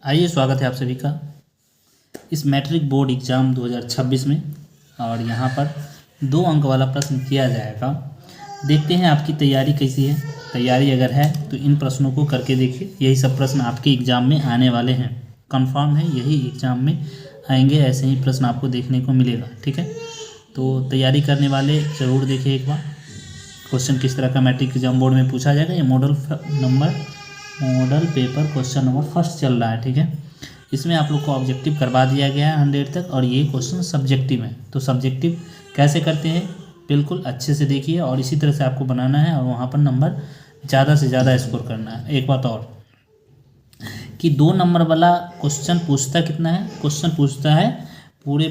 आइए, स्वागत है आप सभी का इस मैट्रिक बोर्ड एग्ज़ाम 2026 में। और यहाँ पर 2 अंक वाला प्रश्न किया जाएगा। देखते हैं आपकी तैयारी कैसी है। तैयारी अगर है तो इन प्रश्नों को करके देखिए। यही सब प्रश्न आपके एग्ज़ाम में आने वाले हैं, कंफर्म है, यही एग्ज़ाम में आएंगे। ऐसे ही प्रश्न आपको देखने को मिलेगा, ठीक है। तो तैयारी करने वाले ज़रूर देखिए एक बार क्वेश्चन किस तरह का मैट्रिक एग्जाम बोर्ड में पूछा जाएगा। ये model paper question number first चल रहा है, ठीक है। इसमें आप लोग को ऑब्जेक्टिव करवा दिया गया है 100 तक, और ये क्वेश्चन सब्जेक्टिव है। तो सब्जेक्टिव कैसे करते हैं बिल्कुल अच्छे से देखिए, और इसी तरह से आपको बनाना है और वहाँ पर नंबर ज़्यादा से ज़्यादा स्कोर करना है। एक बात और कि 2 नंबर वाला क्वेश्चन पूछता कितना है, क्वेश्चन पूछता है पूरे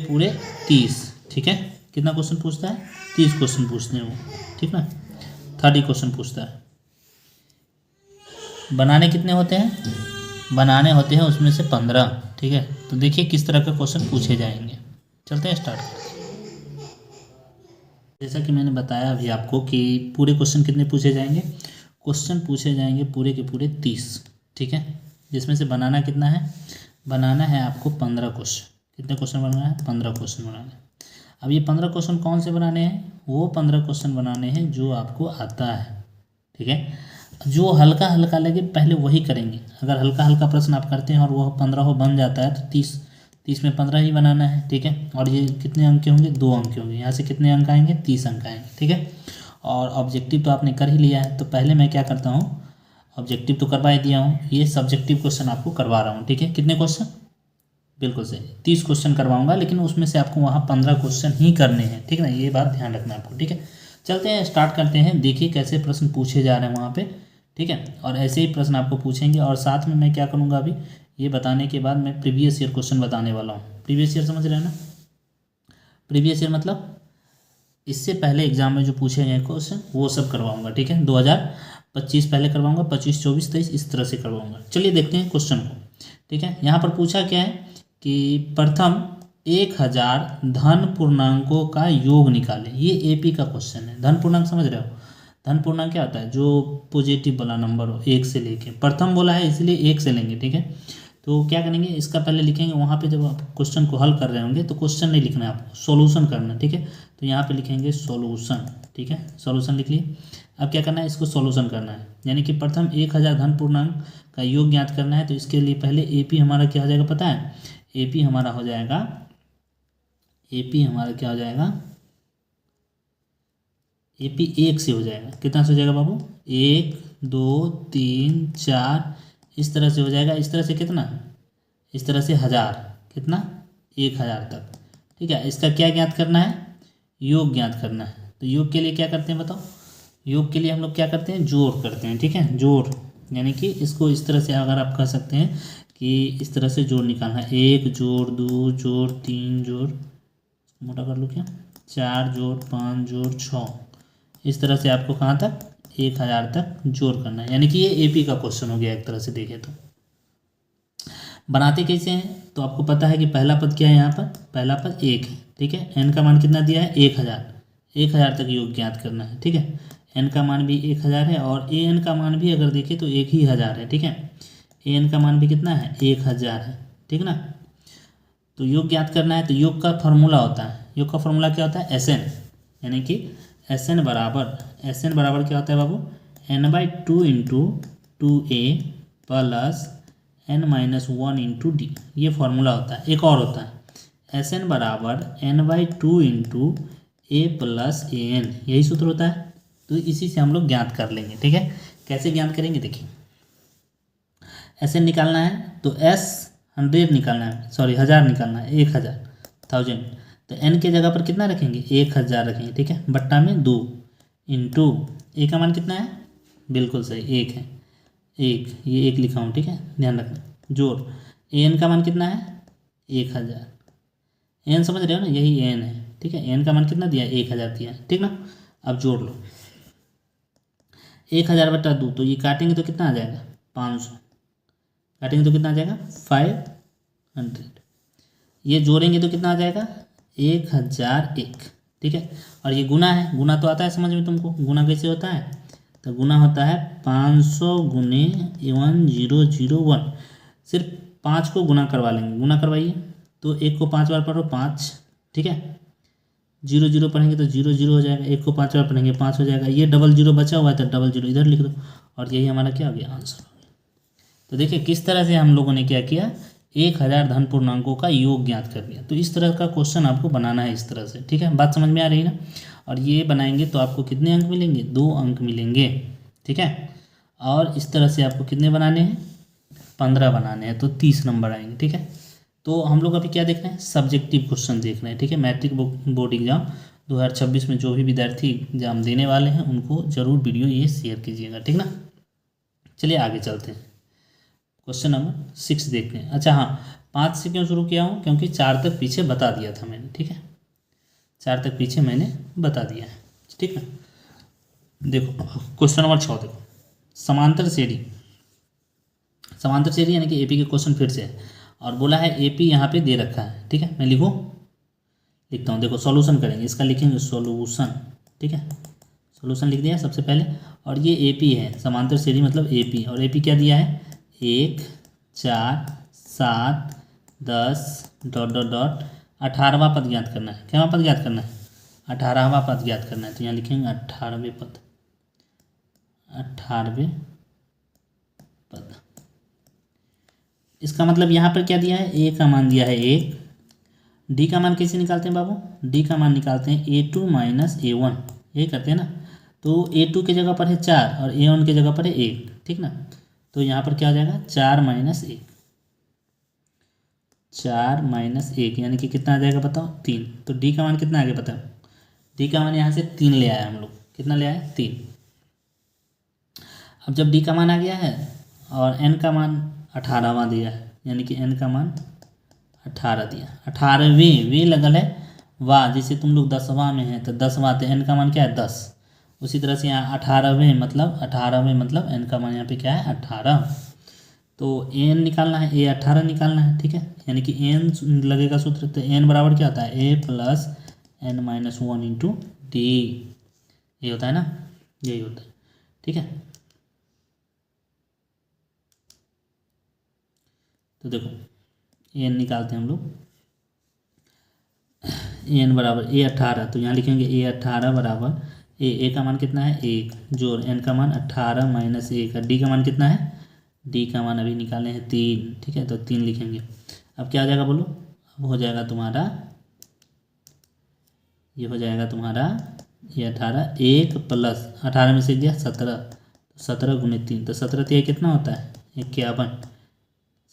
30, ठीक है। कितना क्वेश्चन पूछता है? 30 क्वेश्चन पूछते हैं वो, ठीक ना। 30 क्वेश्चन पूछता है। बनाने कितने होते हैं? बनाने होते हैं उसमें से 15, ठीक है। तो देखिए किस तरह के क्वेश्चन पूछे जाएंगे। चलते हैं स्टार्ट करते। जैसा कि मैंने बताया अभी आपको कि पूरे क्वेश्चन कितने पूछे जाएंगे। क्वेश्चन पूछे जाएंगे पूरे के पूरे 30, ठीक है। जिसमें से बनाना कितना है? बनाना है आपको 15 क्वेश्चन। कितने क्वेश्चन बनाना है? 15 क्वेश्चन बनाना है। अब ये 15 क्वेश्चन कौन से बनाने हैं? वो 15 क्वेश्चन बनाने हैं जो आपको आता है, ठीक है। जो हल्का हल्का लगे पहले वही करेंगे। अगर हल्का हल्का प्रश्न आप करते हैं और वह 15 बन जाता है तो 30 में 15 ही बनाना है, ठीक है। और ये कितने अंक के होंगे? 2 अंक के होंगे। यहाँ से कितने अंक आएंगे? 30 अंक आएंगे, ठीक है। और ऑब्जेक्टिव तो आपने कर ही लिया है, तो पहले मैं क्या करता हूँ, ऑब्जेक्टिव तो करवा ही दिया हूँ, ये सब्जेक्टिव क्वेश्चन आपको करवा रहा हूँ, ठीक है। कितने क्वेश्चन? बिल्कुल सही, 30 क्वेश्चन करवाऊंगा, लेकिन उसमें से आपको वहाँ 15 क्वेश्चन ही करने हैं, ठीक है ना। ये बात ध्यान रखना आपको, ठीक है। चलते हैं, स्टार्ट करते हैं। देखिए कैसे प्रश्न पूछे जा रहे हैं वहाँ पे, ठीक है। और ऐसे ही प्रश्न आपको पूछेंगे, और साथ में मैं क्या करूँगा अभी ये बताने के बाद मैं प्रीवियस ईयर क्वेश्चन बताने वाला हूँ। प्रीवियस ईयर समझ रहे हैं ना? प्रीवियस ईयर मतलब इससे पहले एग्जाम में जो पूछे गए क्वेश्चन वो सब करवाऊँगा, ठीक है। 2025 पहले करवाऊँगा, 25, 24, 23 इस तरह से करवाऊँगा। चलिए देखते हैं क्वेश्चन को, ठीक है। यहाँ पर पूछा क्या है कि प्रथम 1000 धन पूर्णांकों का योग निकालें। ये एपी का क्वेश्चन है। धन पूर्णांक समझ रहे हो? धन पूर्णांक क्या होता है? जो पॉजिटिव वाला नंबर हो, 1 से लेके। प्रथम बोला है इसलिए 1 से लेंगे, ठीक है। तो क्या करेंगे, इसका पहले लिखेंगे। वहाँ पे जब आप क्वेश्चन को हल कर रहे होंगे तो क्वेश्चन नहीं लिखना है आपको, सॉल्यूशन करना है, ठीक है। तो यहाँ पे लिखेंगे सॉल्यूशन, ठीक है। सॉल्यूशन लिख लिए। अब क्या करना है, इसको सॉल्यूशन करना है, यानी कि प्रथम 1000 धन पूर्णांक का योग ज्ञात करना है। तो इसके लिए पहले एपी हमारा क्या हो जाएगा पता है? एपी हमारा हो जाएगा, एपी हमारा क्या हो जाएगा? एपी 1 से हो जाएगा। कितना से हो जाएगा बाबू? 1, 2, 3, 4 इस तरह से हो जाएगा। इस तरह से कितना? इस तरह से 1000, कितना? 1000 तक, ठीक है। इसका क्या ज्ञात करना है? योग ज्ञात करना है। तो योग के लिए क्या करते हैं बताओ? योग के लिए हम लोग क्या करते हैं? जोड़ करते हैं, ठीक है। जोड़ यानी कि इसको इस तरह से अगर आप कह सकते हैं कि इस तरह से जोड़ निकालना है। 1 जोड़ 2 जोड़ 3 जोड़, मोटा कर लो क्या, 4 जोड़ 5 जोड़ 6, इस तरह से आपको कहाँ तक? 1000 तक जोड़ करना है। यानी कि ये एपी का क्वेश्चन हो गया एक तरह से देखें तो। बनाते कैसे हैं तो आपको पता है कि पहला पद क्या है यहाँ पर? पहला पद 1 है, ठीक है। एन का मान कितना दिया है? 1000 तक योग ज्ञात करना है, ठीक है। एन का मान भी 1000 है, और ए एन का मान भी अगर देखें तो 1000 है, ठीक है। ए एन का मान भी कितना है? 1000 है, ठीक ना। तो योग ज्ञात करना है, तो योग का फॉर्मूला होता है, योग का फॉर्मूला क्या होता है? एस एन, यानी कि एस एन बराबर क्या होता है बाबू? n/2 into 2a plus n-1 into d, ये फॉर्मूला होता है। एक और होता है एस एन बराबर n/2 into A plus A N, यही सूत्र होता है। तो इसी से हम लोग ज्ञात कर लेंगे, ठीक है। कैसे ज्ञात करेंगे देखिए, एस एन निकालना है तो एस 100 निकालना है, सॉरी 1000 निकालना है, 1000 तो एन के जगह पर कितना रखेंगे? 1000 रखेंगे, ठीक है। बट्टा में 2 इंटू ए का मान कितना है? बिल्कुल सही 1 है, 1, ये 1 लिखा हूँ, ठीक है, ध्यान रखना। जोड़ ए एन का मान कितना है? 1000। एन समझ रहे हो ना, यही एन है, ठीक है। एन का मान कितना दिया? 1000 दिया, ठीक ना। अब जोड़ लो 1000 बटा 2, तो ये काटेंगे तो कितना आ जाएगा? 500। काटेंगे तो कितना आ जाएगा? 500। ये जोड़ेंगे तो कितना आ जाएगा? 1001, ठीक है। और ये गुना है, गुना तो आता है समझ में तुमको? गुना कैसे होता है? तो गुना होता है 500 गुने 1001। सिर्फ 5 को गुना करवा लेंगे, गुना करवाइए तो 1 को 5 बार पढ़ो 5, ठीक है। 0 0 पढ़ेंगे तो 0 0 हो जाएगा, 1 को 5 बार पढ़ेंगे 5 हो जाएगा। ये डबल 0 बचा हुआ है तो डबल 0 इधर लिख दो और यही हमारा क्या हो गया, आंसर हो गया। तो देखिए किस तरह से हम लोगों ने क्या किया, 1000 धन पूर्णांकों का योग ज्ञात कर लिया। तो इस तरह का क्वेश्चन आपको बनाना है इस तरह से, ठीक है। बात समझ में आ रही ना। और ये बनाएंगे तो आपको कितने अंक मिलेंगे, 2 अंक मिलेंगे, ठीक है। और इस तरह से आपको कितने बनाने हैं, 15 बनाने हैं तो 30 नंबर आएंगे, ठीक है। तो हम लोग अभी क्या देख रहे हैं, सब्जेक्टिव क्वेश्चन देख रहे हैं, ठीक है। मैट्रिक बोर्ड एग्जाम 2026 में जो भी विद्यार्थी एग्जाम देने वाले हैं उनको ज़रूर वीडियो ये शेयर कीजिएगा, ठीक ना। चलिए आगे चलते हैं, क्वेश्चन नंबर 6 देखते हैं। अच्छा हाँ, 5 से क्यों शुरू किया हूँ, क्योंकि 4 तक पीछे बता दिया था मैंने, ठीक है। 4 तक पीछे मैंने बता दिया है, ठीक है। देखो क्वेश्चन नंबर 6 देखो, समांतर श्रेणी, समांतर श्रेणी यानी कि एपी के क्वेश्चन फिर से है और बोला है एपी यहाँ पे दे रखा है, ठीक है। मैं लिखता हूँ, देखो सॉल्यूशन करेंगे, इसका लिखेंगे सॉल्यूशन, ठीक है। सॉल्यूशन लिख दिया सबसे पहले। और ये एपी है, समांतर श्रेणी मतलब एपी, और एपी क्या दिया है, 1 4 7 10 डॉट डॉट डॉट 18वां पद ज्ञात करना है। क्या पद ज्ञात करना है, 18वां पद ज्ञात करना है। तो यहाँ लिखेंगे 18वें पद, 18वें पद। इसका मतलब यहाँ पर क्या दिया है, ए का मान दिया है 1। डी का मान कैसे निकालते हैं बाबू, डी का मान निकालते हैं A2 माइनस A1, यही करते हैं ना। तो A2 की जगह पर है 4 और A1 की जगह पर है 1, ठीक ना। तो यहाँ पर क्या हो जाएगा, 4 माइनस 1, 4 माइनस 1 यानी कि कितना आ जाएगा बताओ, 3। तो डी का मान कितना आ गया बताओ, डी का मान यहाँ से 3 ले आया हम लोग, कितना ले आया, 3। अब जब डी का मान आ गया है और एन का मान 18वां दिया है, यानी कि एन का मान 18 दिया, 18वें वे लगल है वाह, जैसे तुम लोग 10वां में है तो 10वां, तो एन का मान क्या है 10। उसी तरह से यहाँ 18वें मतलब एन का मान यहाँ पे क्या है 18। तो एन निकालना है, ए 18 निकालना है, ठीक है। यानी कि एन लगेगा सूत्र, तो एन बराबर क्या होता है, a plus n minus 1 into d, ये होता है ना, यही होता है, ठीक है। तो देखो एन निकालते हैं हम लोग, एन बराबर ए 18, तो यहाँ लिखेंगे ए 18 बराबर ए का मान कितना है 1 जोड़ एन का मान 18 माइनस 1, डी का मान कितना है, डी का मान अभी निकालने हैं 3, ठीक है। तो 3 लिखेंगे। अब क्या आ जाएगा बोलो, अब हो जाएगा तुम्हारा, ये हो जाएगा तुम्हारा ये 18, 1 प्लस 18 में से दिया 17, तो 17 गुने 3, तो 17 तिया कितना होता है 51,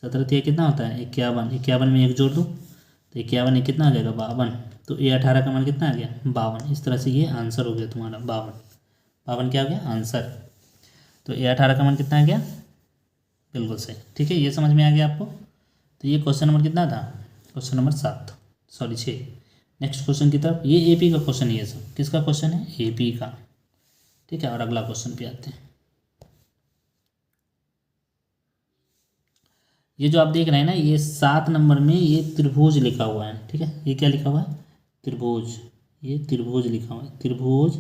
17 तिया कितना होता है 51, 51 में 1 जोड़ दो तो 51 में कितना आ जाएगा 52। तो ए 18 का मान कितना आ गया 52। इस तरह से ये आंसर हो गया तुम्हारा 52 क्या हो गया आंसर। तो ए 18 का मान कितना आ गया, बिल्कुल सही, ठीक है। ये समझ में आ गया आपको। तो ये क्वेश्चन नंबर कितना था, question number 7, sorry 6। Next question की तरफ, ये एपी का क्वेश्चन है, ये सब किसका क्वेश्चन है, एपी का, ठीक है। और अगला क्वेश्चन पे आते हैं। ये जो आप देख रहे हैं ना, ये 7 नंबर में ये त्रिभुज लिखा हुआ है, ठीक है। ये क्या लिखा हुआ है, त्रिभुज, ये त्रिभुज लिखा हुआ है, त्रिभुज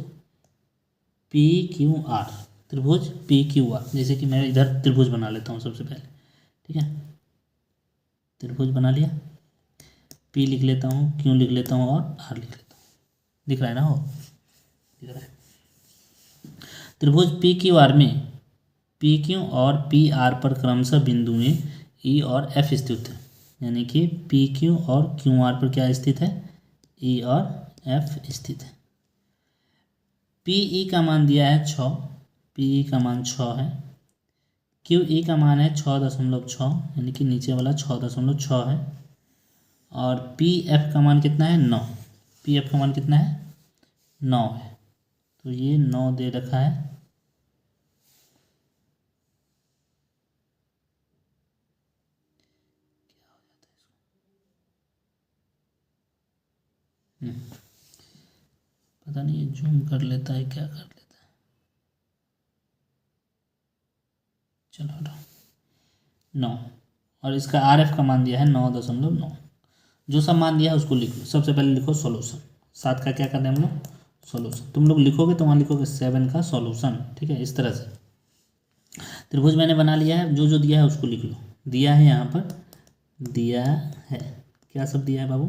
PQR, त्रिभुज PQR। जैसे कि मैं इधर त्रिभुज बना लेता हूँ सबसे पहले, ठीक है। त्रिभुज बना लिया, P लिख लेता हूँ, Q लिख लेता हूँ और R लिख लेता हूँ, दिख रहा है ना, हो दिख रहा है। त्रिभुज PQR में PQ और PR पर क्रमशः बिंदुएं E और F स्थित है, यानी कि PQ और QR पर क्या स्थित है, E और F स्थित है। PE का मान दिया है 6, PE का मान 6 है, QE का मान है 6.6, यानी कि नीचे वाला 6.6 है, और PF का मान कितना है 9, PF का मान कितना है 9 है। तो ये 9 दे रखा है, पता नहीं ये जूम कर लेता है क्या कर लेता है, चलो हटाओ 9। और इसका RF का मान दिया है 9.9, जो सब मान दिया है उसको लिख लो। सबसे पहले लिखो सॉल्यूशन, 7 का क्या करना है हम लोग सॉल्यूशन। तुम लोग लिखोगे तो वहाँ लिखोगे 7 का सॉल्यूशन, ठीक है। इस तरह से त्रिभुज मैंने बना लिया है, जो जो दिया है उसको लिख लो। दिया है यहाँ पर दिया है। क्या सब दिया है बाबू?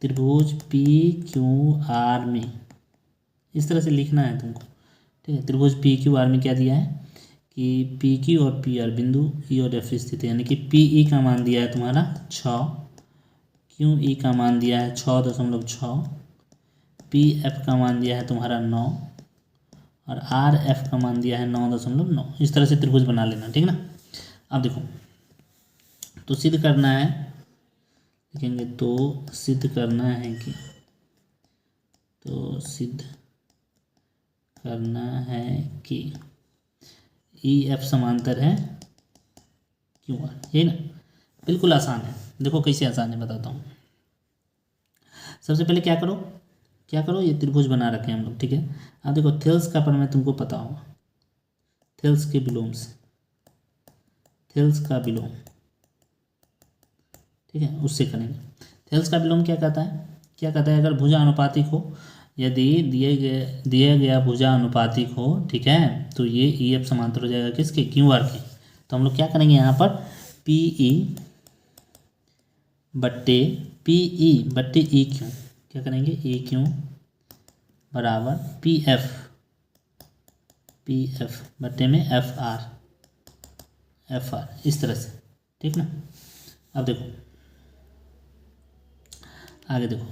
त्रिभुज पी क्यू आर में, इस तरह से लिखना है तुमको, ठीक है। त्रिभुज पी क्यू आर में क्या दिया है कि पी क्यू और पी आर बिंदु ई और एफ स्थित है, यानी कि पी ई का मान दिया है तुम्हारा 6, क्यू ई का मान दिया है 6.6, पी एफ का मान दिया है तुम्हारा 9 और आर एफ का मान दिया है 9.9। इस तरह से त्रिभुज बना लेना, ठीक ना। अब देखो, तो सिद्ध करना है, लिखेंगे तो सिद्ध करना है कि, तो सिद्ध करना है कि ई एफ समांतर है क्यू आर, ये ना। बिल्कुल आसान है, देखो कैसे आसान है बताता हूँ। सबसे पहले क्या करो, क्या करो, ये त्रिभुज बना रखे हैं हम लोग, ठीक है। अब देखो थेल्स का प्रमेय तुमको पता होगा, थेल्स के विलोम से, थेल्स का विलोम, ठीक है, उससे करेंगे। थेल्स का विलोम क्या कहता है, क्या कहता है, अगर भुजा अनुपातिक हो, यदि दिए गया भुजा अनुपातिक हो, ठीक है, तो ये ई एफ समांतर हो जाएगा किसके, क्यू आर के। तो हम लोग क्या करेंगे यहाँ पर, पी ई बट्टे पी ई बट्टे ई क्यू, क्या करेंगे, ई क्यू बराबर पी एफ बट्टे में एफ आर, इस तरह से, ठीक ना। अब देखो आगे देखो,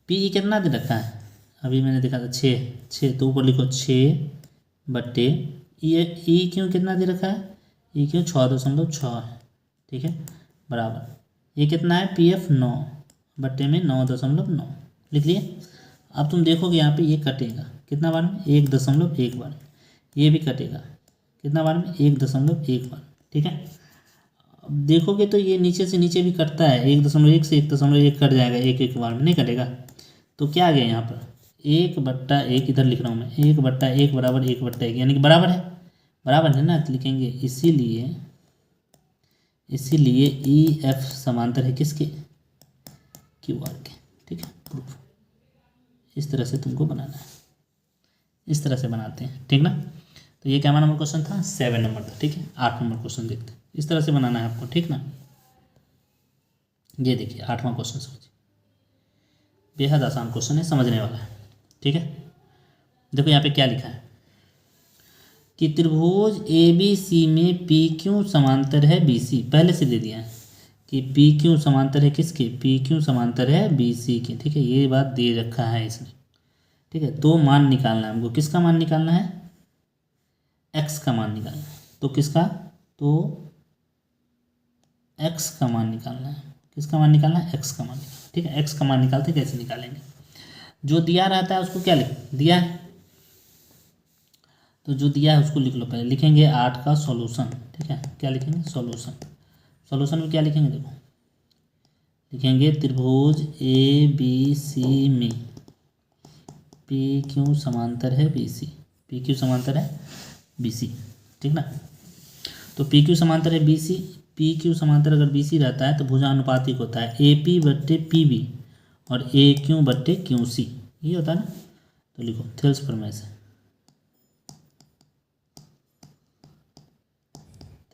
पी ई कितना दे रखा है, अभी मैंने देखा था 6, तो ऊपर लिखो 6 बट्टे ई क्यों कितना दे रखा है, ई क्यों 6.6 है, ठीक है, बराबर ये कितना है, पी एफ 9 बट्टे में 9.9 लिख लिए। अब तुम देखोगे यहाँ पे ये कटेगा कितना बार में, 1.1 बार, ये भी कटेगा कितना बार में, 1.1 बार, ठीक है। अब देखोगे तो ये नीचे से नीचे भी कटता है, 1.1 से 1.1 कट जाएगा, एक बार में नहीं कटेगा। तो क्या आ गया यहाँ पर, 1/1, इधर लिख रहा हूँ मैं, 1/1 बराबर 1/1, यानी कि बराबर है ना, तो लिखेंगे इसीलिए ई एफ समांतर है किसके, क्यू आर के, ठीक है, प्रूफ। इस तरह से तुमको बनाना है, इस तरह से बनाते हैं, ठीक ना। तो ये क्या नंबर क्वेश्चन था, 7 नंबर था, ठीक है। 8 नंबर क्वेश्चन देखते हैं, इस तरह से बनाना है आपको, ठीक ना। ये देखिए 8वां क्वेश्चन समझिए, बेहद आसान क्वेश्चन है, समझने वाला है, ठीक है। देखो यहाँ पे क्या लिखा है कि त्रिभुज ए बी सी में पी क्यू समांतर है बी सी, पहले से दे दिया है कि पी क्यू समांतर है किसके, पी क्यू समांतर है बी सी के, ठीक है, ये बात दे रखा है इसने, ठीक है। तो मान निकालना है हमको, किसका मान निकालना है, एक्स का मान निकालना है, तो किसका, तो एक्स का मान निकालना है, किसका मान निकालना है, एक्स का मान निकालना, ठीक है। एक्स का मान निकालते कैसे निकालेंगे, जो दिया रहता है उसको क्या लिख दिया है, तो जो दिया है उसको लिख लो, पहले लिखेंगे 8 का सॉल्यूशन, ठीक है, क्या लिखेंगे, सॉल्यूशन में क्या लिखेंगे, देखो लिखेंगे त्रिभुज ए बी सी में पी क्यू समांतर है बी सी, पी क्यू समांतर है बी सी, ठीक ना। तो पी क्यू समांतर है बी सी, पी क्यू समांतर अगर बी सी रहता है तो भुजा अनुपातिक होता है ए पी बट्टे पी बी और ए क्यू बट्टे क्यू सी, ये होता है ना। तो लिखो थेल्स प्रमेय से,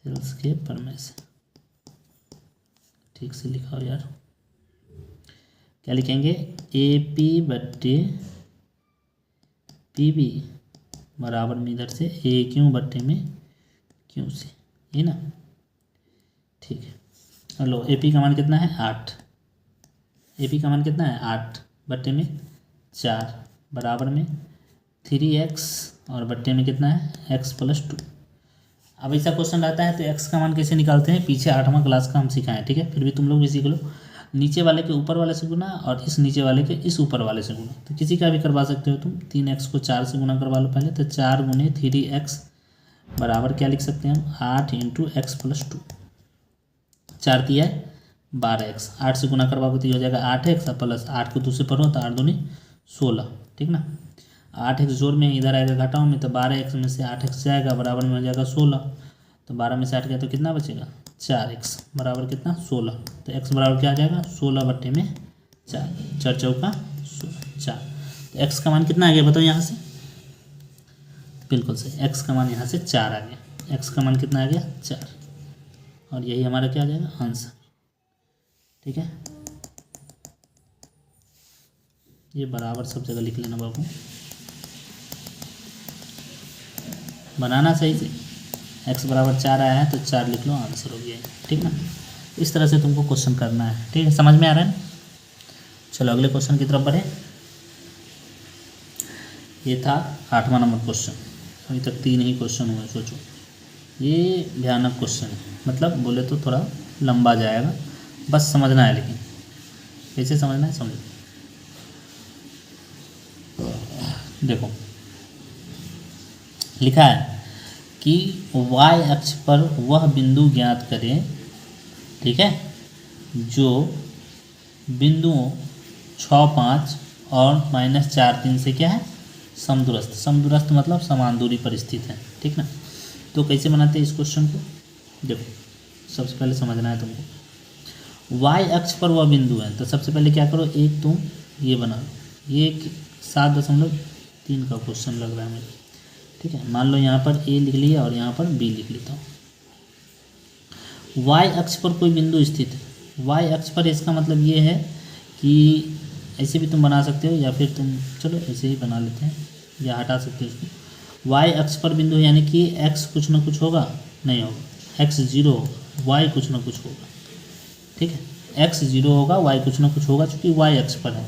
थेल्स के प्रमेय से, ठीक से लिखा हो यार, क्या लिखेंगे, ए पी बट्टे पी बी बराबर में इधर से ए क्यू बट्टे में क्यू सी, ये ना, ठीक है। हेलो ए पी का मान कितना है 8, ए पी का मान कितना है 8 बट्टे में 4 बराबर में 3x और बट्टे में कितना है x+2। अब ऐसा क्वेश्चन रहता है तो x का मान कैसे निकालते हैं, पीछे 8वां क्लास का हम सिखाएं, ठीक है, फिर भी तुम लोग भी सीख लो। नीचे वाले के ऊपर वाले से गुना और इस नीचे वाले के इस ऊपर वाले से गुना, तो किसी का भी करवा सकते हो तुम। 3x को 4 से गुना करवा लो पहले, तो 4 गुने 3x बराबर क्या लिख सकते हैं हम, 8 × x+2, 4 दिया है 12x, 8 से गुना करवाओगे तो ये हो जाएगा 8x प्लस 8 को 2 से पढ़ो तो 8 दूनी 16, ठीक ना। 8x जोड़ में इधर आएगा घटाओ में, तो 12x में से 8x जाएगा बराबर में हो जाएगा 16, तो 12 में से 8 गया तो कितना बचेगा 4x बराबर कितना 16, तो x बराबर क्या आ जाएगा 16 बट्टे में 4, 4 चौका 4। तो x का मान कितना आ गया बताओ यहाँ से, बिल्कुल सही, x का मान यहाँ से 4 आ गया, x का मान कितना आ गया 4, और यही हमारा क्या आ जाएगा आंसर। ठीक है, ये बराबर सब जगह लिख लेना बाबू, बनाना सही से। x बराबर 4 आया है तो 4 लिख लो, आंसर हो गया। ठीक ना, इस तरह से तुमको क्वेश्चन करना है। ठीक है, समझ में आ रहा है? चलो अगले क्वेश्चन की तरफ बढ़े। ये था 8वां नंबर क्वेश्चन। अभी तक 3 ही क्वेश्चन हुए, सोचो। ये भयानक क्वेश्चन है, मतलब बोले तो थोड़ा लंबा जाएगा, बस समझना है। लेकिन कैसे समझना है, समझो। देखो लिखा है कि y अक्ष पर वह बिंदु ज्ञात करें, ठीक है, जो बिंदुओं 6, 5 और -4, 3 से क्या है समदूरस्थ। समदूरस्थ मतलब समान दूरी पर स्थित है। ठीक ना, तो कैसे बनाते हैं इस क्वेश्चन को? देखो सबसे पहले समझना है तुमको, y अक्ष पर वह बिंदु है, तो सबसे पहले क्या करो, एक तुम ये बना लो। ये 7.3 का क्वेश्चन लग रहा है मुझे। ठीक है, मान लो यहाँ पर a लिख लिया और यहाँ पर b लिख लेता हूँ। y अक्ष पर कोई बिंदु स्थित है। y अक्ष पर इसका मतलब ये है कि ऐसे भी तुम बना सकते हो, या फिर तुम चलो ऐसे ही बना लेते हैं, या हटा सकते हो इसको। y अक्ष पर बिंदु यानी कि x कुछ ना कुछ होगा, नहीं होगा, x 0 होगा, y कुछ ना कुछ होगा। ठीक है, x 0 होगा, y कुछ ना कुछ होगा, चूँकि y अक्ष पर है।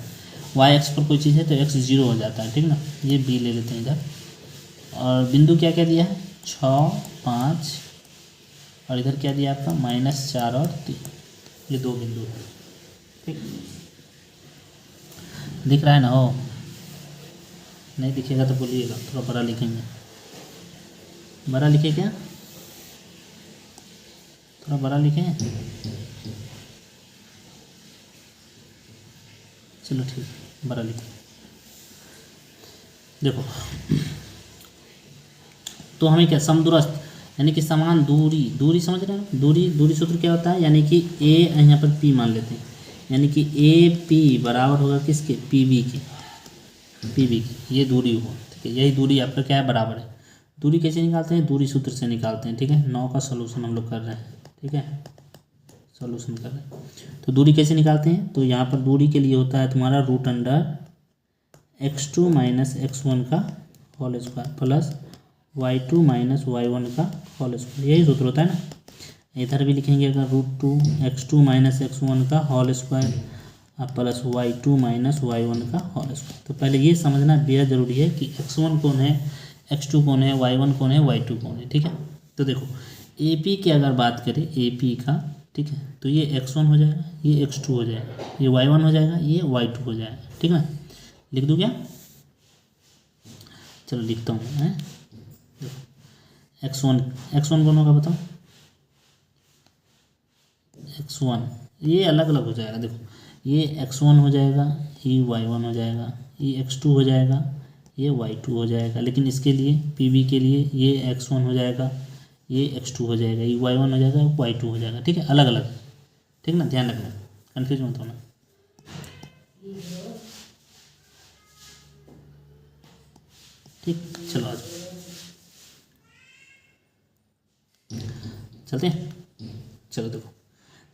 y अक्ष पर कोई चीज़ है तो x 0 हो जाता है। ठीक ना, ये b ले लेते हैं इधर। और बिंदु क्या क्या दिया है, 6, 5 और इधर क्या दिया आपका -4 और 3, ये 2 बिंदु है। ठीक, दिख रहा है ना? हो नहीं दिखेगा तो बोलिएगा, थोड़ा बड़ा लिखेंगे। बड़ा लिखे क्या, थोड़ा बड़ा लिखें? चलो ठीक, बड़ा लिखें। देखो तो हमें क्या, समदूरस्थ यानी कि समान दूरी, दूरी समझ रहे हो? दूरी सूत्र क्या होता है, यानी कि a यहाँ पर p मान लेते हैं, यानी कि AP बराबर होगा किसके, PB के। ये दूरी हुआ। ठीक है, यही दूरी आपका क्या है, बराबर है। दूरी कैसे निकालते हैं, दूरी सूत्र से निकालते हैं। ठीक है, 9 का सोल्यूशन हम लोग कर रहे हैं। ठीक है, सोल्यूशन कर रहे हैं तो दूरी कैसे निकालते हैं, तो यहाँ पर दूरी के लिए होता है तुम्हारा √x2 - x1 का whole square plus y2 - y1 का होल स्क्वायर, यही सूत्र होता है ना। इधर भी लिखेंगे अगर √2x2 - x1 का whole square plus y2 - y1 का होल स्क्वायर। तो पहले ये समझना बेहद ज़रूरी है कि x1 कौन है, x2 कौन है, y1 कौन है, y2 कौन है। ठीक है, तो देखो AP की अगर बात करें, AP का, ठीक है, तो ये x1 हो जाएगा, ये x2 हो जाएगा, ये y1 हो जाएगा, ये y2 हो जाएगा। ठीक है, लिख दूँ क्या? चलो लिखता हूँ मैं। x1 कौन होगा बताओ, x1 ये अलग अलग हो जाएगा। देखो ये x1 हो जाएगा, ये y1 हो जाएगा, ये x2 हो जाएगा, ये y2 हो जाएगा। लेकिन इसके लिए PB के लिए ये x1 हो जाएगा, ये x2 हो जाएगा, ये y1 हो जाएगा, y2 हो जाएगा। ठीक है, अलग अलग। ठीक ना, ध्यान रखना, कन्फ्यूज मत होना। ठीक, चलो आज चलते हैं। चलो देखो,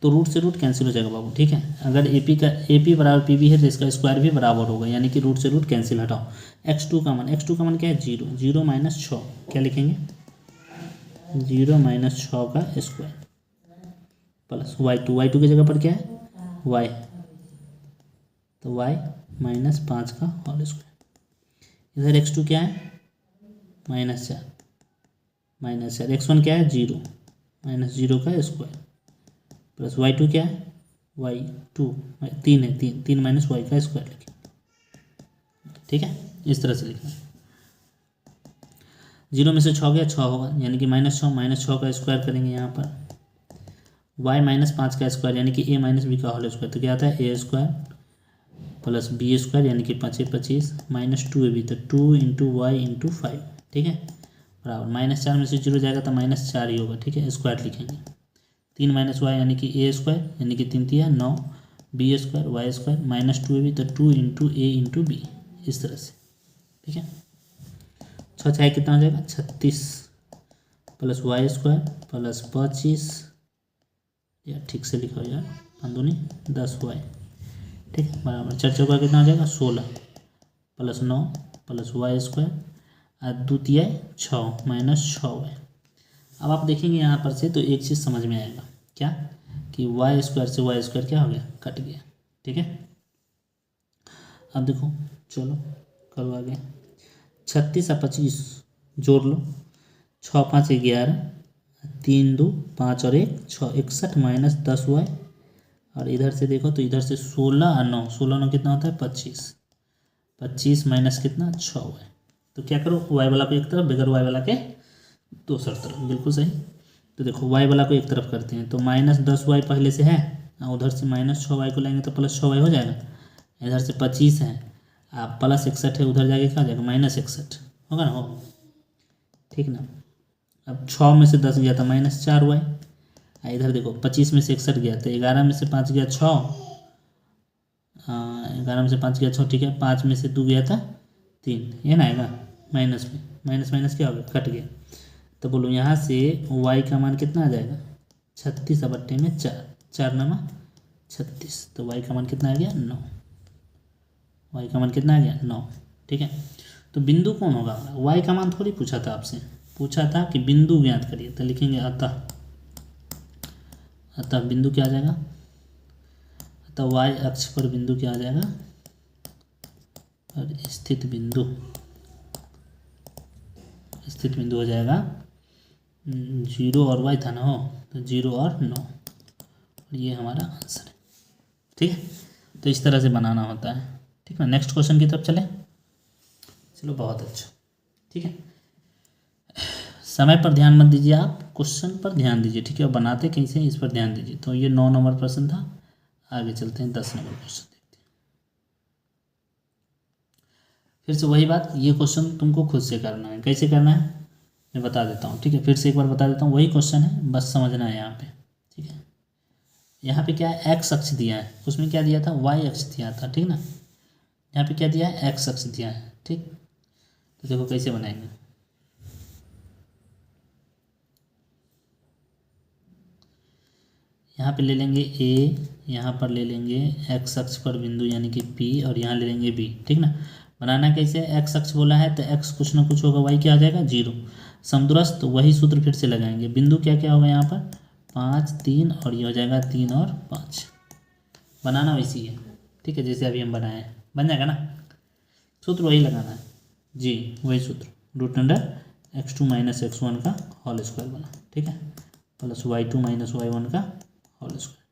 तो रूट से रूट कैंसिल हो जाएगा बाबू। ठीक है, अगर AP बराबर PB है तो इसका स्क्वायर भी बराबर होगा, यानी कि रूट से रूट कैंसिल हटाओ। x2 का मान क्या है, 0 -6, क्या लिखेंगे, 0 - 6 का स्क्वायर प्लस y2 की जगह पर क्या है, y, तो y -5 का होल स्क्वायर। इधर x2 क्या है, -4, x1 क्या है, 0 -0 का स्क्वायर प्लस y2 क्या है, y2 3 है, 3 -y का स्क्वायर लिखें। ठीक है, इस तरह से लिखना है। 0 में से 6 गया, 6 होगा, यानी कि -6 का स्क्वायर करेंगे यहाँ पर, y -5 का स्क्वायर यानी कि a - b का होल स्क्वायर, तो क्या आता है, a² प्लस b² यानी कि 5 × 25 -2ab, तो 2 × y × 5। ठीक है, बराबर -4 में से 0 जाएगा तो -4 ही होगा। ठीक है, स्क्वायर लिखेंगे, 3 - y यानी कि a² यानी कि 3 × 9, b² y² -2ab, तो 2 × a × b, इस तरह से। ठीक है, 6 × कितना हो जाएगा, 36 प्लस y² प्लस 25 यार ठीक से लिखो यार, 5 दूनी 10 वाई, ठीक है, बराबर 4 चौका कितना हो जाएगा 16 प्लस 9 प्लस वाई स्क्वायर और द्वितीय 6 माइनस 6 वाई। अब आप देखेंगे यहाँ पर से तो एक चीज़ समझ में आएगा, क्या कि वाई स्क्वायर से वाई स्क्वायर क्या हो गया, कट गया, ठीक है। अब देखो, चलो करो आगे, 36 और 25 जोड़ लो, 6 5 11, 3 2 5 और 1 6, 61 माइनस 10 वाई। और इधर से देखो तो इधर से 16 और 9, 16 9 कितना होता है 25, 25 माइनस कितना 6 वाई। तो क्या करो, वाई वाला को एक तरफ, बगैर वाई वाला के दूसरी तरफ, बिल्कुल सही। तो देखो वाई वाला को एक तरफ करते हैं तो माइनस 10 वाई पहले से है, उधर से माइनस 6 वाई को लेंगे तो प्लस 6 वाई हो जाएगा। इधर से 25 है, आप प्लस 61 है, उधर जाके क्या हो जाएगा माइनस 61 होगा ना, हो ठीक ना। अब 6 में से 10 गया था माइनस 4 वाई, इधर देखो 25 में से 61 गया तो 11 में से 5 गया 6, 11 में से 5 गया 6, ठीक है, 5 में से 2 गया था 3, ये ना आएगा माइनस में, माइनस माइनस क्या हो गया, कट गया। तो बोलो यहाँ से y का मान कितना आ जाएगा 36 बट्टे में 4, 4 नमा 36, तो y का मान कितना आ गया 9, y का मान कितना आ गया 9, ठीक है। तो बिंदु कौन होगा, y का मान थोड़ी पूछा था आपसे, पूछा था कि बिंदु ज्ञात करिए, तो लिखेंगे अतः बिंदु क्या आ जाएगा, अतः y अक्ष पर बिंदु क्या आ जाएगा, और स्थित बिंदु हो जाएगा 0 और y था ना, हो तो 0 और 9, और ये हमारा आंसर है, ठीक है। तो इस तरह से बनाना होता है, ठीक है। नेक्स्ट क्वेश्चन की तरफ चले, चलो बहुत अच्छा, ठीक है। समय पर ध्यान मत दीजिए, आप क्वेश्चन पर ध्यान दीजिए, ठीक है, और बनाते कैसे इस पर ध्यान दीजिए। तो ये 9 नंबर प्रश्न था, आगे चलते हैं 10 नंबर क्वेश्चन देखते हैं। फिर से वही बात, ये क्वेश्चन तुमको खुद से करना है, कैसे करना है मैं बता देता हूँ, ठीक है। फिर से एक बार बता देता हूँ, वही क्वेश्चन है, बस समझना है यहाँ पे, ठीक है। यहाँ पे क्या है, एक्स अक्ष दिया है, उसमें क्या दिया था वाई अक्ष दिया था, ठीक ना। यहाँ पे क्या दिया है, एक्स अक्ष दिया है, ठीक। तो देखो कैसे बनाएंगे, यहाँ पे ले लेंगे ए, यहाँ पर ले लेंगे एक्स अक्ष पर बिंदु यानी कि पी, और यहाँ ले लेंगे बी, ठीक ना। बनाना कैसे, एक्स अक्ष बोला है तो एक्स कुछ ना कुछ होगा, वाई क्या आ जाएगा 0, समदूरस्थ तो वही सूत्र फिर से लगाएंगे। बिंदु क्या क्या होगा यहाँ पर 5 3, और ये हो जाएगा 3 और 5, बनाना वैसी है, ठीक है, जैसे अभी हम बनाए हैं, बन जाएगा ना। सूत्र वही लगाना है जी, वही सूत्र, √x2 माइनस x1 का होल स्क्वायर बना, ठीक है, प्लस y2 माइनस y1 का होल स्क्वायर,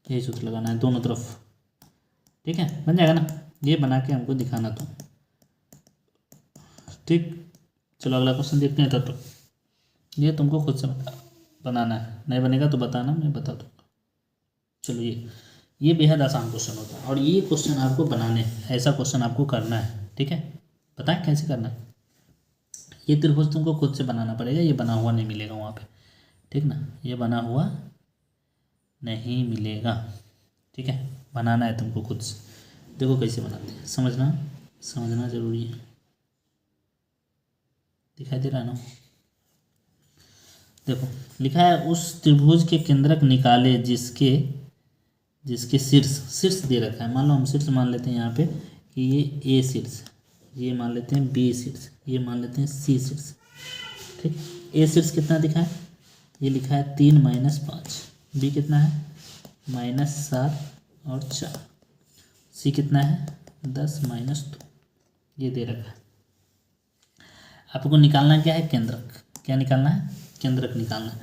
यही सूत्र लगाना है दोनों तरफ, ठीक है, बन जाएगा ना। ये बना के हमको दिखाना तो, ठीक। चलो अगला क्वेश्चन देखते हैं। तो ये तुमको खुद से बनाना है, नहीं बनेगा तो बताना, मैं बता दूँगा। चलो ये बेहद आसान क्वेश्चन होता है, और ये क्वेश्चन आपको बनाने हैं, ऐसा क्वेश्चन आपको करना है, ठीक है। बताएं कैसे करना है, ये त्रिभुज तुमको खुद से बनाना पड़ेगा, ये बना हुआ नहीं मिलेगा वहाँ पे, ठीक ना, ये बना हुआ नहीं मिलेगा, ठीक है, बनाना है तुमको खुद से। देखो कैसे बनाते हैं, समझना जरूरी है। दिखाई दे रहा है ना, देखो लिखा है उस त्रिभुज के केंद्रक निकाले जिसके शीर्ष दे रखा है। मान लो हम शीर्ष मान लेते हैं यहाँ पे कि ये ए शीर्ष, ये मान लेते हैं बी शीर्ष, ये मान लेते हैं सी शीर्ष, ठीक। ए शीर्ष कितना दिखा है, ये लिखा है 3 माइनस 5, बी कितना है -7 और 4, सी कितना है 10 माइनस 2, ये दे रखा है। आपको निकालना क्या है, केंद्रक, क्या निकालना है, केंद्रक निकालना है।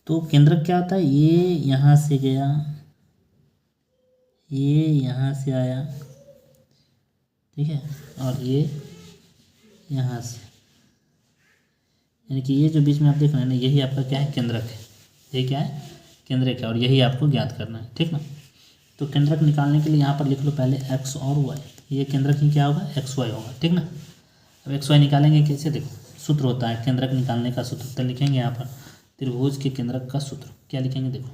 तो केंद्रक क्या होता है, ये यहाँ से गया, ये यहाँ से आया, ठीक है, और ये यहाँ से, यानी कि ये जो बीच में आप देख रहे हैं ना, यही आपका क्या है, केंद्रक है, ये क्या है, केंद्रक है, और यही आपको ज्ञात करना है, ठीक ना। तो केंद्रक निकालने के लिए यहाँ पर लिख लो पहले एक्स और वाई, ये केंद्रक ही क्या होगा, एक्स वाई होगा, ठीक ना। अब एक्स वाई निकालेंगे कैसे, देखो सूत्र होता है केंद्रक निकालने का सूत्र, तो लिखेंगे यहाँ पर त्रिभुज के केंद्रक का सूत्र, क्या लिखेंगे, देखो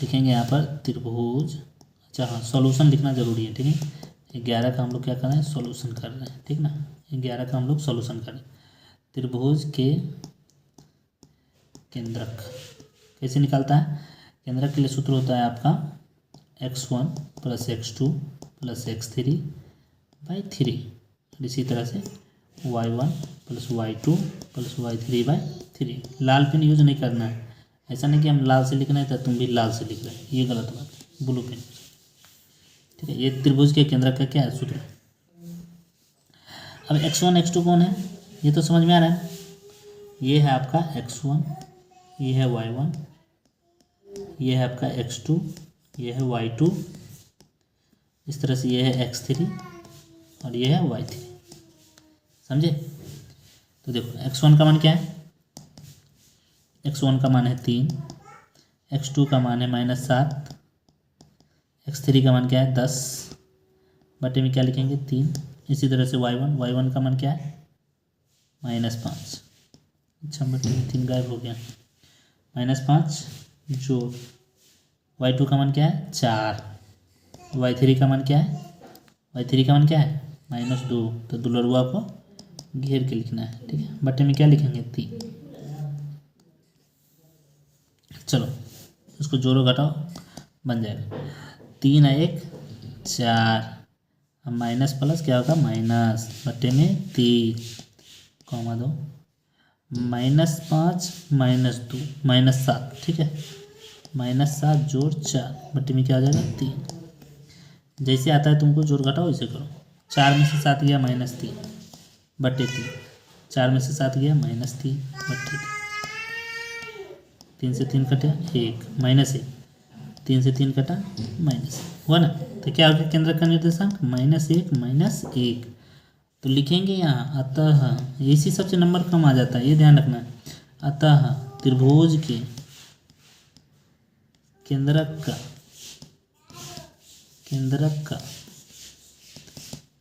लिखेंगे यहाँ पर त्रिभुज, अच्छा हाँ सॉल्यूशन लिखना जरूरी है, ठीक है। 11 का हम लोग क्या कर रहे हैं, सॉल्यूशन कर रहे हैं, ठीक ना, 11 का हम लोग सॉल्यूशन कर रहे हैं। त्रिभुज के केंद्रक कैसे निकालता है? केंद्रक के लिए सूत्र होता है आपका x1 plus x2 plus x3 by 3, इसी तरह से y1 plus y2 plus y3 by 3। लाल पेन यूज नहीं करना है, ऐसा नहीं कि हम लाल से लिखना है तो तुम भी लाल से लिख रहे हैं, ये गलत बात है, ब्लू पेन। ठीक है, ये त्रिभुज के केंद्रक का क्या है सूत्र। अब x1 x2 कौन है, ये तो समझ में आ रहा है। ये है आपका x1, ये है y1, ये है आपका x2, ये है y2, इस तरह से ये है x3 और ये है y3। समझे? तो देखो x1 का मान क्या है, x1 का मान है 3, x2 का मान है -7, x3 का मान क्या है 10, बटे में क्या लिखेंगे 3। इसी तरह से y1 का मान क्या है -5। अच्छा, बटे में 3 गायब हो गया, -5 जोड़ y2 का मान क्या है 4, y3 का मान क्या है, y3 का मान क्या है -2, तो दुलरुआ को घेर के लिखना है। ठीक है, बटे में क्या लिखेंगे 3। चलो इसको जोड़ो घटाओ, बन जाएगा 3 और 1 4, अब माइनस प्लस क्या होगा माइनस, बटे में 3 कॉमा 2, -5 -2 -7। ठीक है, -7 जोड़ 4 बटे में क्या हो जाएगा 3। जैसे आता है तुमको जोड़ घटाओ इसे करो। 4 में से 7 गया -3 बटे 3, 4 में से 7 गया -3 बटे 3, 3 से 3 कटा 1 -1, 3 से 3 कटा -1 हुआ ना। तो क्या हो गया केंद्र का निर्देशांक -1 -1। तो लिखेंगे यहाँ अतः, इसी सबसे नंबर कम आ जाता है, ये ध्यान रखना है। अतः त्रिभुज के केंद्रक का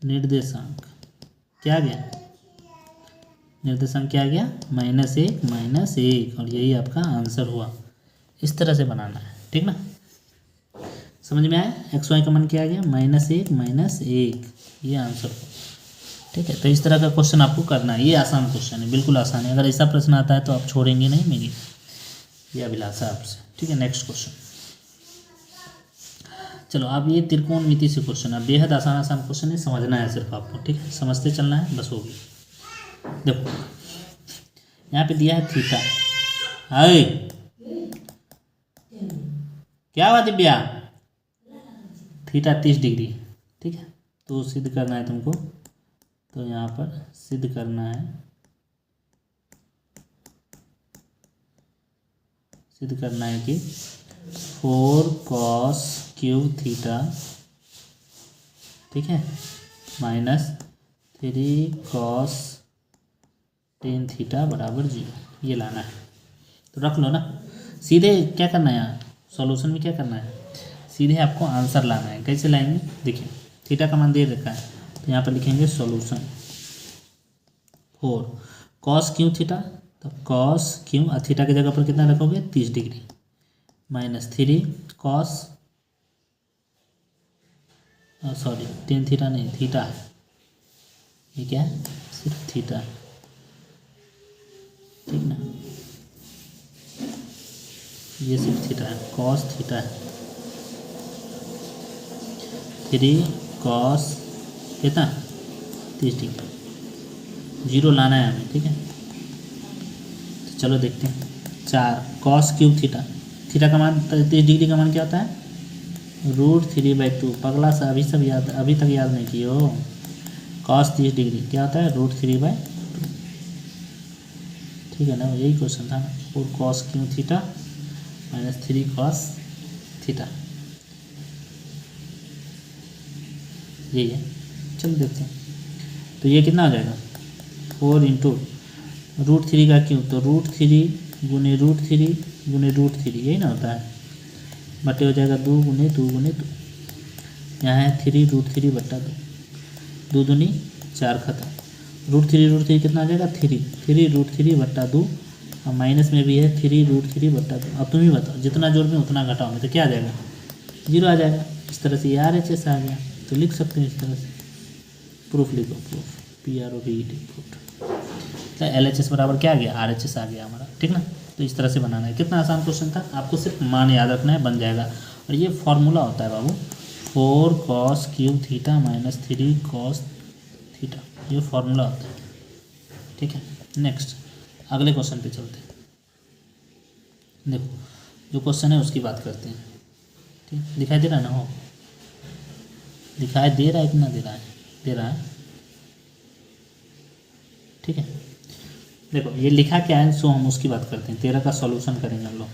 निर्देशांक क्या गया, निर्देशांक क्या गया -1 -1, और यही आपका आंसर हुआ। इस तरह से बनाना है, ठीक ना, समझ में आया। XY का मान क्या आ गया -1 -1, ये आंसर हुआ। ठीक है, तो इस तरह का क्वेश्चन आपको करना है, ये आसान क्वेश्चन है, बिल्कुल आसान है। अगर ऐसा प्रश्न आता है तो आप छोड़ेंगे नहीं मेरी ये अभिलाषा आपसे। ठीक है, नेक्स्ट क्वेश्चन। चलो अब ये त्रिकोणमिति से क्वेश्चन है, बेहद आसान क्वेश्चन है, समझना है सिर्फ आपको। ठीक है, समझते चलना है, बस होगी। देखो यहाँ पे दिया है थीटा, हाय क्या हुआ दिव्या, थीटा 30 डिग्री। ठीक है, तो सिद्ध करना है तुमको, तो यहाँ पर सिद्ध करना है, कि 4 cos क्यूब थीटा, ठीक है, -3 cos tan थीटा बराबर 0, ये लाना है। तो रख लो ना, सीधे क्या करना है यहाँ सॉल्यूशन में, क्या करना है सीधे आपको आंसर लाना है। कैसे लाएंगे, देखिए थीटा का मान दे रखा है, तो यहाँ पर लिखेंगे सॉल्यूशन 4 cos क्यूब थीटा, तो cos क्यूब थीटा की जगह पर कितना रखोगे 30 degree, -3 cos sorry tan theta नहीं, थीटा है ये, क्या है सिर्फ थीटा, ठीक ना, ये सिर्फ थीटा है, cos थीटा है, 3 cos कितना 30 डिग्री, 0 लाना है हमें। ठीक है, तो चलो देखते हैं। 4 cos क्यूब थीटा, थीटा का मान 30 डिग्री का मान क्या होता है √3/2। पगला सा अभी तक याद नहीं किए हो। cos 30 डिग्री क्या होता है √3/2। ठीक है ना, यही क्वेश्चन था ना, 4 cos cube theta -3 cos theta, यही है। चलो देखते हैं, तो ये कितना हो जाएगा 4 × √3 का क्यूब, तो √3 गुने √3 गुने √3, यही ना होता है, बटे हो जाएगा 2 गुने 2 गुने 2, यहाँ है 3 √3 बटा 2, 2 दूनी 4 खत्म, √3 कितना आ जाएगा 3 √3 बटा 2, और माइनस में भी है 3 √3 बटा 2। अब तुम ही बताओ, जितना जोड़ में उतना घटाओगे तो क्या आ जाएगा 0 आ जाएगा। इस तरह से RHS आ गया, तो लिख सकते हैं इस तरह से। प्रूफ लिखो, प्रूफ PROVET प्रूफ। तो LHS बराबर क्या आ गया RHS आ गया हमारा, ठीक ना। तो इस तरह से बनाना है। कितना आसान क्वेश्चन था, आपको सिर्फ मान याद रखना है, बन जाएगा। और ये फॉर्मूला होता है बाबू, 4 cos cube theta minus 3 cos theta, ये फॉर्मूला होता है। ठीक है, नेक्स्ट अगले क्वेश्चन पे चलते हैं। देखो जो क्वेश्चन है उसकी बात करते हैं। ठीक, दिखाई दे रहा है ना, हो दिखाई दे रहा है कि ना दे रहा है, दे रहा है। ठीक है, देखो ये लिखा क्या है, सो हम उसकी बात करते हैं। 13 का सॉल्यूशन करेंगे हम लोग,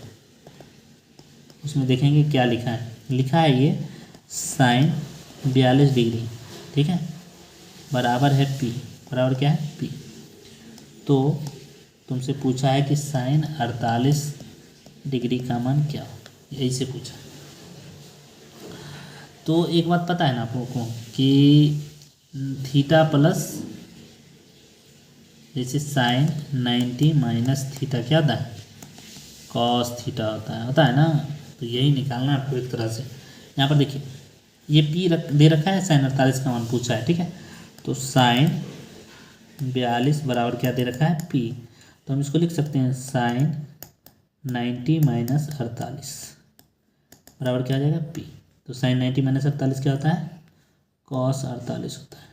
उसमें देखेंगे क्या लिखा है। लिखा है ये साइन 42 डिग्री, ठीक है, बराबर है पी, बराबर क्या है पी। तो तुमसे पूछा है कि साइन 48 डिग्री का मान क्या हो, यही से पूछा। तो एक बात पता है ना आप लोगों को कि थीटा प्लस जैसे साइन 90 माइनस थीटा क्या होता है, कॉस थीटा होता है ना। तो यही निकालना है आपको एक तरह से। यहाँ पर देखिए ये पी दे रखा है, साइन 48 का मान पूछा है। ठीक है, तो साइन 42 बराबर क्या दे रखा है पी, तो हम इसको लिख सकते हैं साइन 90 माइनस 48 बराबर क्या हो जाएगा पी। तो साइन 90 माइनस 48 क्या होता है, कॉस 48 होता है।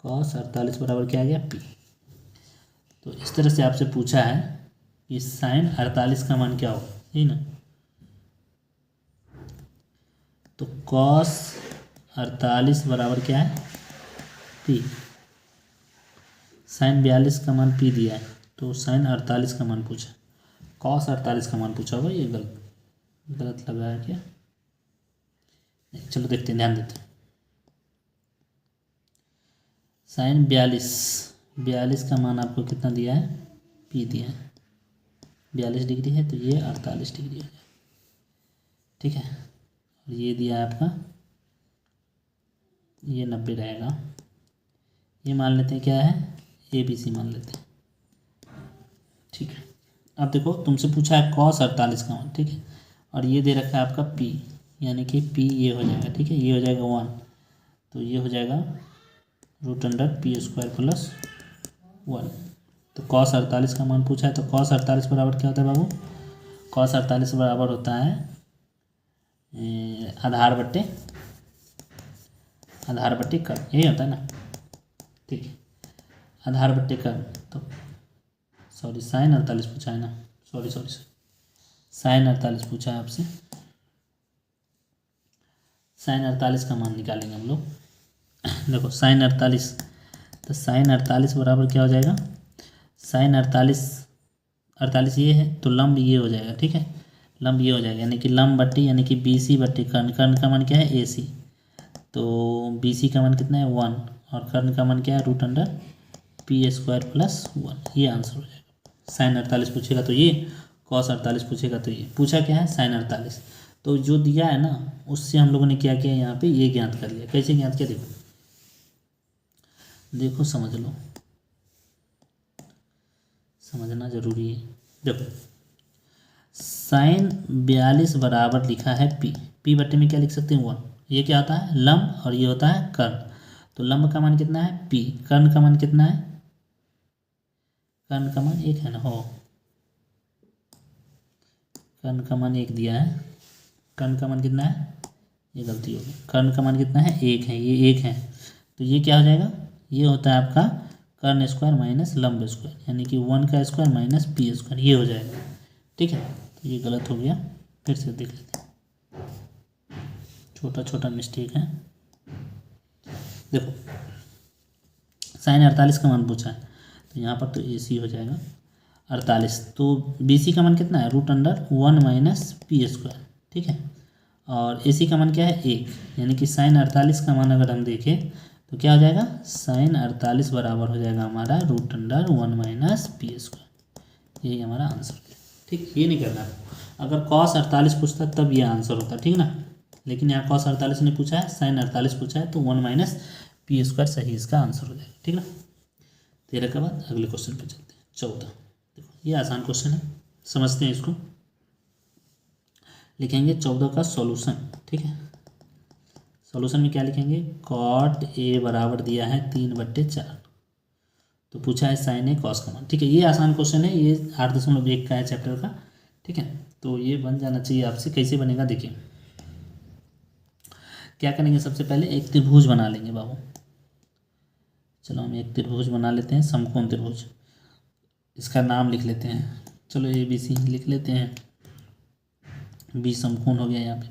कॉस 48 बराबर क्या आ गया पी। तो इस तरह से आपसे पूछा है कि साइन 48 का मान क्या होगा, यही ना। तो कॉस 48 बराबर क्या है पी। साइन 42 का मान पी दिया है, तो साइन 48 का मान पूछा, कॉस 48 का मान पूछा होगा। ये गलत लगा है क्या, चलो देखते हैं, ध्यान देते हैं। साइन 42 का मान आपको कितना दिया है पी दिया है, 42 डिग्री है, तो ये 48 डिग्री हो जाए। ठीक है, और ये दिया है आपका, ये 90 रहेगा। ये मान लेते हैं क्या है, ABC मान लेते हैं। ठीक है, अब देखो तुमसे पूछा है कॉस 48 का मान, ठीक है, और ये दे रखा है आपका P, यानी कि P ये हो जाएगा। ठीक है, ये हो जाएगा 1, तो ये हो जाएगा √p² प्लस 1। तो कॉस 48 का मान पूछा है, तो कॉस 48 बराबर क्या होता है बाबू, कॉस 48 बराबर होता है आधार बट्टे कर्म, यही होता है ना। ठीक है, आधार बट्टे कर्म, तो सॉरी साइन 48 पूछा है ना, सॉरी साइन 48 पूछा है आपसे। साइन 48 का मान निकालेंगे हम लोग। देखो साइन 48, तो साइन 48 बराबर क्या हो जाएगा, साइन 48 ये है, तो लंब ये हो जाएगा। ठीक है, लंब ये हो जाएगा, यानी कि लंब बट्टी यानी कि BC बट्टी कर्ण, कर्ण का मान क्या है AC, तो BC का मान कितना है 1, और कर्ण का मान क्या है √p² प्लस 1, ये आंसर हो जाएगा। साइन 48 पूछेगा तो ये, कॉस 48 पूछेगा तो ये। पूछा क्या है साइन 48, तो जो दिया है ना उससे हम लोगों ने क्या किया, यहाँ पे ये ज्ञात कर लिया। कैसे ज्ञात किया, देखो समझ लो, समझना जरूरी है। देखो साइन 42 बराबर लिखा है P बट्टे में क्या लिख सकते हैं 1, ये क्या होता है लंब, और ये होता है कर्ण। तो लंब का मान कितना है P, कर्ण का मान कितना है, कर्ण का मान 1 है ना, हो कर्ण का मान 1 दिया है, कर्ण का मान कितना है, ये गलती होगी, कर्ण का मान कितना है 1 है, ये 1 है, तो ये क्या हो जाएगा, ये होता है आपका कर्ण स्क्वायर माइनस लंब स्क्वायर, यानी कि 1 का स्क्वायर माइनस p², ये हो जाएगा। ठीक है, तो ये गलत हो गया, फिर से देख लेते हैं, छोटा मिस्टेक है। देखो साइन 48 का मान पूछा है, तो यहाँ पर तो AC हो जाएगा 48, तो BC का मान कितना है √1 माइनस p²। ठीक है, और AC का मान क्या है 1, यानी कि साइन 48 का मान अगर हम देखें तो क्या हो जाएगा, साइन 48 बराबर हो जाएगा हमारा √1 माइनस p², यही हमारा आंसर है। ठीक, ये नहीं करना है, अगर कॉस 48 पूछता तब ये आंसर होता, ठीक ना, लेकिन यहाँ कॉस 48 ने पूछा है, साइन 48 पूछा है, तो 1 माइनस p² सही इसका आंसर हो जाएगा। ठीक ना, 13 के बाद अगले क्वेश्चन पे चलते हैं, 14। देखो ये आसान क्वेश्चन है, समझते हैं इसको। लिखेंगे 14 का सॉल्यूशन। ठीक है, सॉल्यूशन में क्या लिखेंगे, cot A बराबर दिया है 3/4, तो पूछा है साइन ए कॉस का मान। ठीक है, ये आसान क्वेश्चन है, ये 8.1 का है चैप्टर का। ठीक है, तो ये बन जाना चाहिए आपसे। कैसे बनेगा देखिए, क्या करेंगे, सबसे पहले एक त्रिभुज बना लेंगे बाबू। चलो हम एक त्रिभुज बना लेते हैं, समकोण त्रिभुज। इसका नाम लिख लेते हैं, चलो ABC लिख लेते हैं। बी समकोण हो गया यहाँ पे।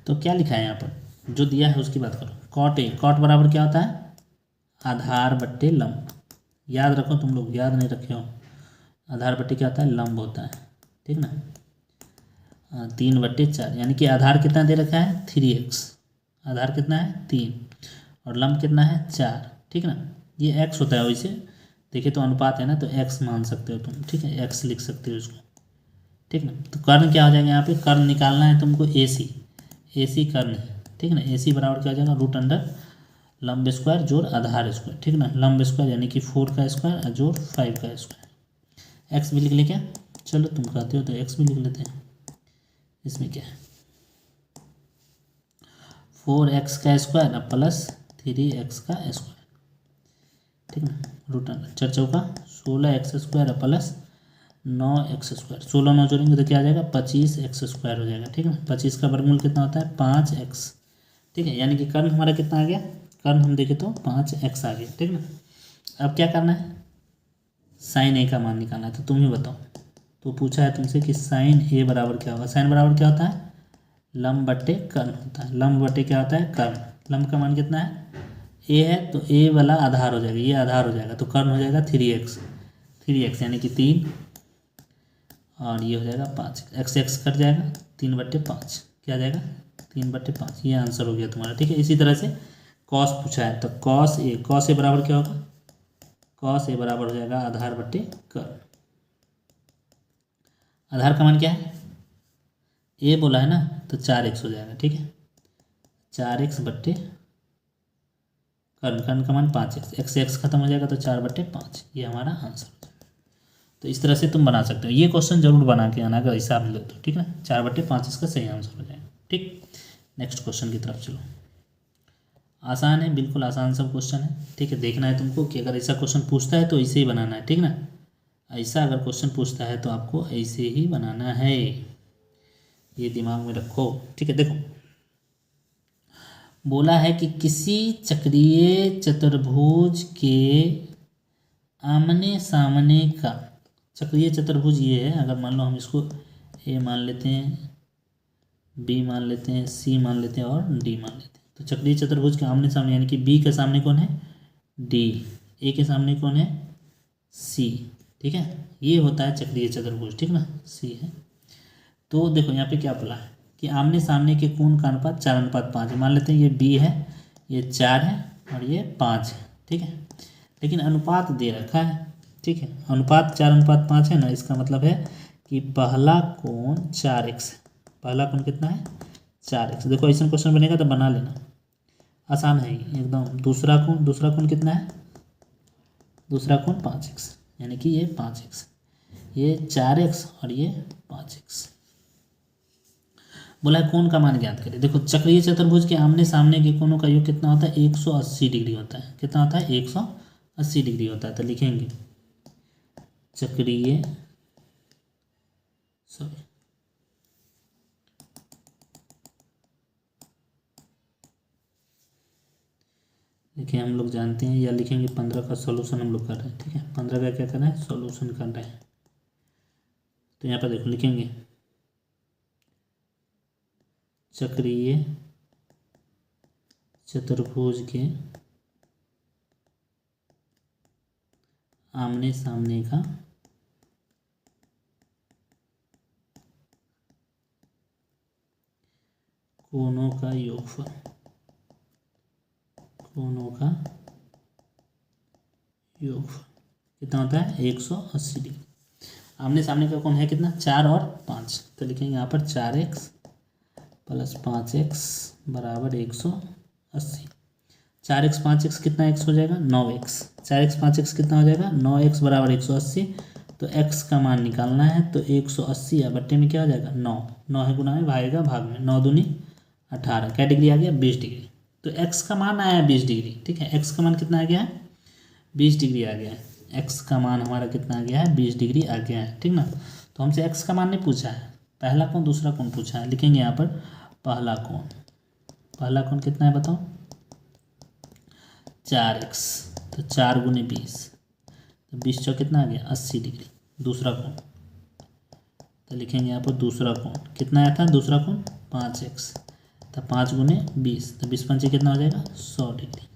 तो क्या लिखा है यहाँ पर, जो दिया है उसकी बात करो। कॉट ए, कॉट बराबर क्या होता है, आधार बट्टे लंब। याद रखो, तुम लोग याद नहीं रखे हो, आधार बट्टे क्या होता है, लंब होता है। ठीक ना, 3/4, यानी कि आधार कितना दे रखा है 3x, आधार कितना है 3 और लंब कितना है 4। ठीक ना, ये x होता है, वैसे देखिए तो अनुपात है ना, तो x मान सकते हो तुम। ठीक है, x लिख सकते हो इसको। ठीक ना, तो कर्ण क्या हो जाएगा, यहाँ पे कर्ण निकालना है तुमको, AC कर्ण है। ठीक ना, AC बराबर क्या हो जाएगा, √अंडर लंब स्क्वायर जोड़ आधार स्क्वायर। ठीक ना, लंब स्क्वायर यानी कि 4 का स्क्वायर जोड़ 5 का स्क्वायर। एक्स भी लिख ले क्या, चलो तुम कहते हो तो एक्स भी लिख लेते हैं। इसमें क्या है, 4x का स्क्वायर अब प्लस 3x का स्क्वायर। ठीक ना, √अंडर 4 चौका 16x स्क्वायर अब प्लस 9x स्क्वायर। 16 9 जोड़ेंगे तो क्या आ जाएगा, 25x स्क्वायर हो जाएगा। ठीक है, 25 का वर्गमूल कितना होता है 5x। ठीक है, यानी कि कर्ण हमारा कितना आ गया, कर्ण हम देखें तो 5x आ गया। ठीक ना, अब क्या करना है, साइन ए का मान निकालना है। तो तुम ही बताओ, तो पूछा है तुमसे कि साइन ए बराबर क्या होगा। साइन बराबर क्या होता है, लंब बट्टे कर्ण होता है। लंब बट्टे क्या होता है, कर्ण। लंब का मान कितना है, ए है तो ए वाला आधार हो जाएगा, ये आधार हो जाएगा, तो कर्ण हो जाएगा 3x यानी कि 3 और ये हो जाएगा 5, x कट जाएगा, 3/5 क्या आ जाएगा 3/5। ये आंसर हो गया तुम्हारा। ठीक है, इसी तरह से कॉस पूछा है, तो कॉस ए बराबर क्या होगा, कॉस ए बराबर हो जाएगा आधार बट्टे कर्ण। आधार का मान क्या है, ए बोला है ना, तो 4x हो जाएगा। ठीक है, 4x बट्टे कर्ण का मान 5x, x खत्म हो जाएगा तो 4/5, ये हमारा आंसर हो जाएगा। तो इस तरह से तुम बना सकते हो, ये क्वेश्चन जरूर बना के आना अगर हिसाब लो तो। ठीक है ना, 4/5 इसका सही आंसर हो जाएगा। ठीक, नेक्स्ट क्वेश्चन की तरफ चलो। आसान है, बिल्कुल आसान सब क्वेश्चन है। ठीक है, देखना है तुमको कि अगर ऐसा क्वेश्चन पूछता है तो ऐसे ही बनाना है। ठीक ना, ऐसा अगर क्वेश्चन पूछता है तो आपको ऐसे ही बनाना है, ये दिमाग में रखो। ठीक है, देखो बोला है कि किसी चक्रीय चतुर्भुज के आमने सामने का, चक्रीय चतुर्भुज ये है, अगर मान लो हम इसको ए मान लेते हैं, बी मान लेते हैं, सी मान लेते हैं और डी मान लेते हैं। तो चक्रीय चतुर्भुज के आमने सामने यानी कि बी के सामने कौन है डी, ए के सामने कौन है सी। ठीक है, ये होता है चक्रीय चतुर्भुज। ठीक ना, सी है। तो देखो यहाँ पे क्या बोला है कि आमने सामने के कोण का अनुपात 4:5 है। मान लेते हैं ये बी है, ये 4 है और ये 5 है। ठीक है, लेकिन अनुपात दे रखा है। ठीक है, अनुपात 4:5 है ना, इसका मतलब है कि पहला कोण 4x है। पहला कोण कितना है 4x। देखो ऐसा क्वेश्चन बनेगा तो बना लेना, आसान है एकदम। दूसरा कोण कितना है, दूसरा कोण 5x, यानी कि ये 5x, ये 4x और ये 5x। बोला है कोण का मान ज्ञात करें। देखो चक्रीय चतुर्भुज के आमने सामने के कोणों का योग कितना होता है 180 डिग्री होता है। कितना होता है 180 डिग्री होता है। तो लिखेंगे चक्रीय देखिए हम लोग जानते हैं, या लिखेंगे 15 का सॉल्यूशन हम लोग कर रहे हैं। ठीक है, 15 का क्या करना है सॉल्यूशन कर रहे हैं। तो यहाँ पर देखो लिखेंगे चक्रीय चतुर्भुज के आमने सामने का कोणों का योगफल, कोणों का योगफल कितना होता है 180 डिग्री। आमने सामने का कोण है कितना 4 और 5, तो लिखेंगे यहाँ पर 4x प्लस 5x बराबर 180। 4x 5x कितना x हो जाएगा 9x। 4x 5x कितना हो जाएगा 9x बराबर 180। तो x का मान निकालना है, तो 180 या बट्टे में क्या हो जाएगा 9 है गुना में भागेगा भाग में, 9 दूनी 18, क्या डिग्री आ गया 20 डिग्री। तो x का मान आया 20 डिग्री। ठीक है, x का मान कितना आ गया है 20 डिग्री आ गया है। एक्स का मान हमारा कितना आ गया है, 20 डिग्री आ गया है, ठीक ना। तो हमसे एक्स का मान नहीं पूछा है, पहला कोण दूसरा कोण पूछा है। लिखेंगे यहाँ पर पहला कोण कितना है बताओ, 4x, तो 4 गुने 20, तो 20 चौक कितना आ गया, 80 डिग्री। दूसरा कोण, तो लिखेंगे यहाँ पर दूसरा कोण कितना आया था, दूसरा कोण 5x, तो 5 गुने 20, तो 20 पंचे कितना हो जाएगा, 100 डिग्री।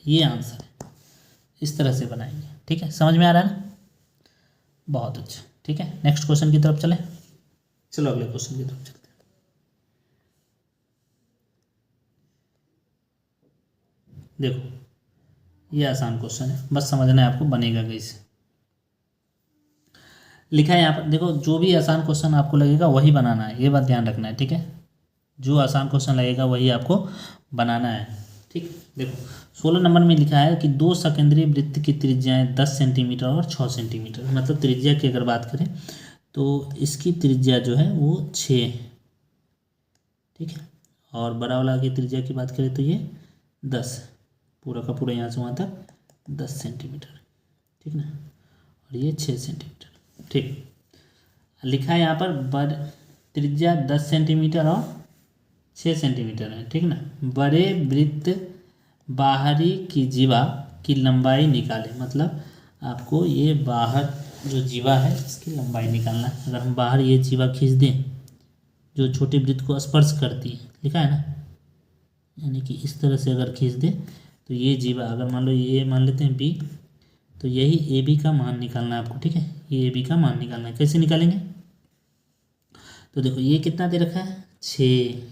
ये आंसर है, इस तरह से बनाएंगे, ठीक है। समझ में आ रहा है ना, बहुत अच्छा, ठीक है। नेक्स्ट क्वेश्चन की तरफ चलें, चलो अगले क्वेश्चन की तरफ चलते हैं। देखो ये आसान क्वेश्चन है, बस समझना है आपको बनेगा कैसे। लिखा है यहाँ पर, देखो जो भी आसान क्वेश्चन आपको लगेगा वही बनाना है, ये बात ध्यान रखना है, ठीक है। जो आसान क्वेश्चन लगेगा वही आपको बनाना है, ठीक। देखो 16 नंबर में लिखा है कि 2 सकेंद्रीय वृत्त की त्रिज्याएं 10 सेंटीमीटर और 6 सेंटीमीटर, मतलब त्रिज्या की अगर बात करें तो इसकी त्रिज्या जो है वो 6, ठीक है, और बड़ा वाला की त्रिज्या की बात करें तो ये 10, पूरा का पूरा यहाँ से वहाँ तक 10 सेंटीमीटर, ठीक ना, और ये 6 सेंटीमीटर, ठीक। लिखा है यहाँ पर त्रिज्या 10 सेंटीमीटर और 6 सेंटीमीटर है, ठीक ना। बड़े वृत्त बाहरी की जीवा की लंबाई निकालें, मतलब आपको ये बाहर जो जीवा है इसकी लंबाई निकालना है। अगर हम बाहर ये जीवा खींच दें जो छोटे वृत्त को स्पर्श करती है, लिखा है ना, यानी कि इस तरह से अगर खींच दें तो ये जीवा, अगर मान लो ये मान लेते हैं बी, तो यही ए बी का मान निकालना है आपको, ठीक है। ये ए बी का मान निकालना है, कैसे निकालेंगे, तो देखो ये कितना दे रखा है 6,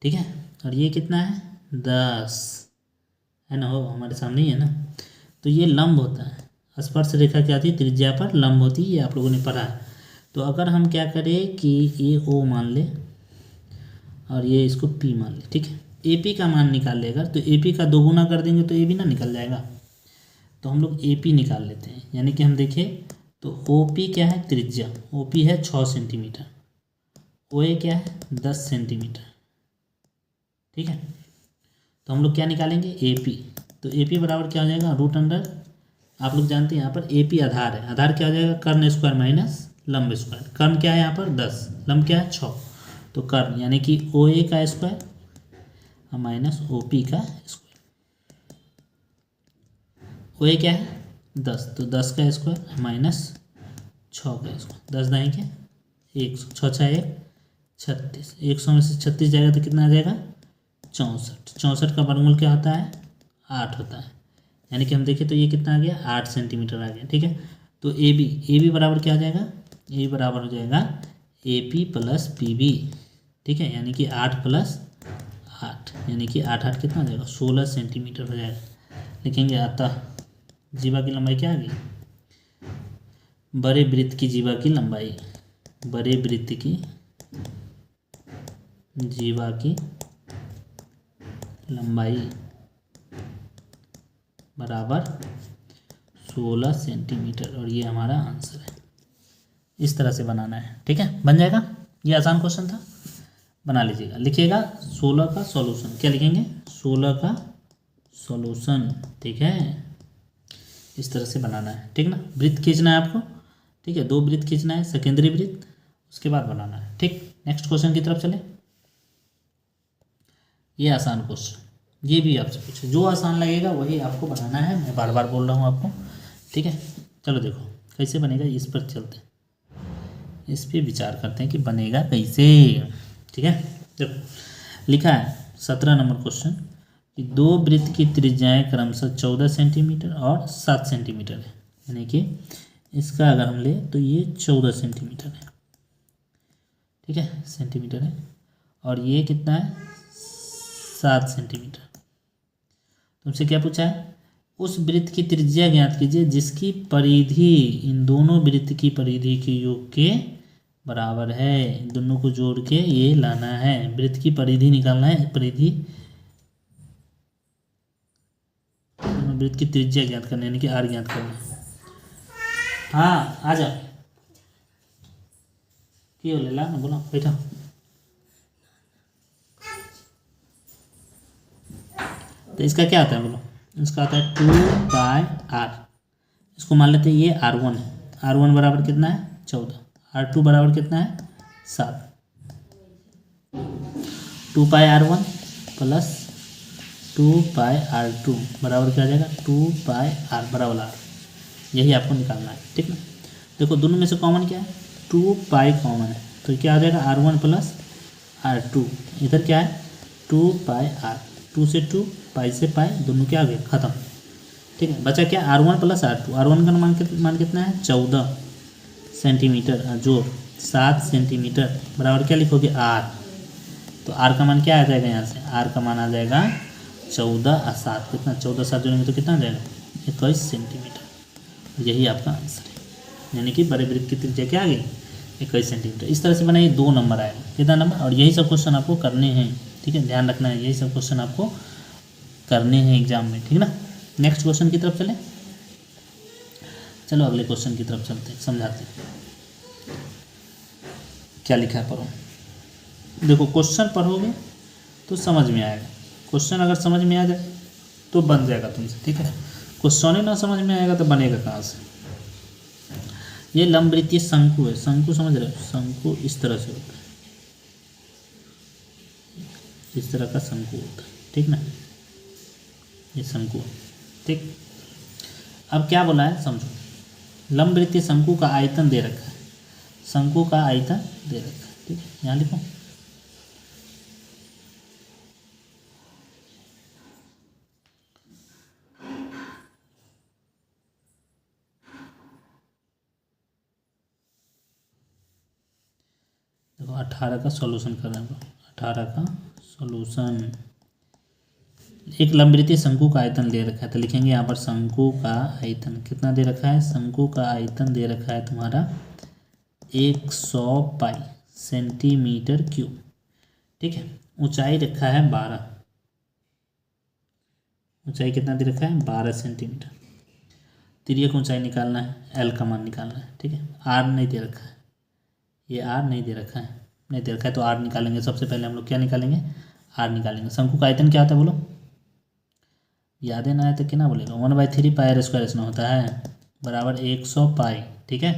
ठीक है, और ये कितना है 10 है ना, हो हमारे सामने ही है ना। तो ये लंब होता है, स्पर्श रेखा क्या होती है, त्रिज्या पर लंब होती है, ये आप लोगों ने पढ़ा है। तो अगर हम क्या करें कि ये ओ मान ले और ये इसको पी मान ले, ठीक है। ए पी का मान निकाल ले, अगर तो ए पी का 2 गुना कर देंगे तो ए बी ना निकल जाएगा। तो हम लोग ए पी निकाल लेते हैं, यानी कि हम देखें तो ओ पी क्या है, त्रिज्या ओ पी है 6 सेंटीमीटर, ओ ए क्या है 10 सेंटीमीटर, ठीक है। तो हम लोग क्या निकालेंगे ए पी, तो ए पी बराबर क्या हो जाएगा, रूट अंडर, आप लोग जानते हैं यहाँ पर ए पी आधार है, आधार क्या हो जाएगा, कर्ण स्क्वायर माइनस लंब स्क्वायर। कर्ण क्या है यहाँ पर 10, लंब क्या है 6, तो कर्ण यानी कि ओ ए का स्क्वायर माइनस ओ पी का स्क्वायर। ओ ए क्या है 10, तो 10 का स्क्वायर माइनस 6 का स्क्वायर, 10 दाएँ क्या 100, 6 6 1 36, 100 में से 36 जाएगा तो कितना आ जाएगा 64, 64 का वर्गमूल क्या होता है 8 होता है, यानी कि हम देखें तो ये कितना आ गया 8 सेंटीमीटर आ गया, ठीक है। तो ए बी बराबर क्या हो जाएगा, ए बी बराबर हो जाएगा A P plus P B, ठीक है, यानी कि 8 प्लस 8, यानी कि 8 8 कितना हो जाएगा 16 सेंटीमीटर हो जाएगा। लिखेंगे अतः जीवा की लंबाई क्या आ गई, बड़े वृत्त की जीवा की लंबाई, बड़े वृत्त की जीवा की लंबाई बराबर 16 सेंटीमीटर, और ये हमारा आंसर है। इस तरह से बनाना है, ठीक है, बन जाएगा। ये आसान क्वेश्चन था, बना लीजिएगा। लिखिएगा 16 का सॉल्यूशन, क्या लिखेंगे 16 का सॉल्यूशन, ठीक है। इस तरह से बनाना है, ठीक ना। वृत्त खींचना है आपको, ठीक है, 2 वृत्त खींचना है, सेकेंडरी वृत्त, उसके बाद बनाना है, ठीक। नेक्स्ट क्वेश्चन की तरफ चले। ये आसान क्वेश्चन, ये भी आपसे पूछे, जो आसान लगेगा वही आपको बनाना है, मैं बार बार बोल रहा हूँ आपको, ठीक है। चलो देखो कैसे बनेगा, इस पर चलते हैं, इस पर विचार करते हैं कि बनेगा कैसे, ठीक है। देखो लिखा है 17 नंबर क्वेश्चन कि 2 वृत्त की त्रिज्याएं क्रमशः 14 सेंटीमीटर और 7 सेंटीमीटर है, यानी कि इसका अगर हम ले तो ये 14 सेंटीमीटर है, ठीक है, सेंटीमीटर है, और ये कितना है 7 सेंटीमीटर। तुमसे क्या पूछा है, उस वृत्त की त्रिज्या ज्ञात कीजिए जिसकी परिधि इन दोनों वृत्त की परिधि के योग के बराबर है। इन दोनों को जोड़ के ये लाना है, वृत्त की परिधि निकालना है, परिधि वृत्त की त्रिज्या ज्ञात करना है, यानी कि आर ज्ञात करना है। हाँ आ जाओ, क्यों ले ला ना, बोलो बैठा। तो इसका क्या आता है बोलो, इसका आता है 2/r, इसको मान लेते हैं ये R1 है। R1 बराबर कितना है 14। R2 बराबर कितना है 7। 2πr1 प्लस 2πr2 बराबर क्या आ जाएगा 2πr बराबर r। यही आपको निकालना है, ठीक ना। देखो दोनों में से कॉमन क्या है 2π कॉमन है, तो क्या आ जाएगा R1 प्लस R2। इधर क्या है 2πr, 2 से 2 पाई से पाई दोनों क्या आ गए खत्म, ठीक है। बचा क्या R1 प्लस R2। R1 का मान कितना है 14 सेंटीमीटर, जोड़ 7 सेंटीमीटर बराबर क्या लिखोगे R। तो R का मान क्या आ जाएगा यहाँ से, R का मान आ जाएगा 14 और 7 कितना 14 7 जोड़ेंगे तो कितना आ जाएगा 21 सेंटीमीटर। यही आपका आंसर है, यानी कि बड़े वृत्त की त्रिज्या क्या आ गई 21 सेंटीमीटर। इस तरह से बनाइए 2 नंबर आएगा, कितना नंबर। और यही सब क्वेश्चन आपको करने हैं, ठीक है, ध्यान रखना है, यही सब क्वेश्चन आपको करने हैं एग्जाम में, ठीक ना। नेक्स्ट क्वेश्चन की तरफ चलें। चलो अगले क्वेश्चन की तरफ चलते हैं, समझाते हैं क्या लिखा है पढ़ो। देखो क्वेश्चन पढ़ोगे तो समझ में आएगा, क्वेश्चन अगर समझ में आ जाए तो बन जाएगा तुमसे, ठीक है। क्वेश्चन ही ना समझ में आएगा तो बनेगा कहाँ से। ये लंबवृत्तीय शंकु है, शंकु समझ रहे हो, शंकु इस तरह से होता है, इस तरह का शंकु होता है, ठीक ना, ये शंकु, ठीक। अब क्या बोला है समझो, लंबवृत्तीय शंकु का आयतन दे रखा है, शंकु का आयतन दे रखा है, ठीक है, यहाँ लिखो। देखो 18 का सॉल्यूशन कर रहे हैं, 18 का सॉल्यूशन। एक लंबवृत्तीय शंकु का आयतन दे रखा है, तो लिखेंगे यहाँ पर शंकु का आयतन कितना दे रखा है, शंकु का आयतन दे रखा है तुम्हारा 100 पाई सेंटीमीटर क्यूब, ठीक है। ऊंचाई रखा है 12, ऊंचाई कितना दे रखा है 12 सेंटीमीटर। तिर्यक ऊंचाई निकालना है, एल का मान निकालना है, ठीक है। आर नहीं दे रखा है, ये आर नहीं दे रखा है, नहीं दे रखा है तो आर निकालेंगे। सबसे पहले हम लोग क्या निकालेंगे, आर निकालेंगे। शंकु का आयतन क्या होता है बोलो, यादें ना आए तो क्या बोलेगा 1/3 पाई r स्क्वायर इसमें होता है बराबर 100 पाई, ठीक है।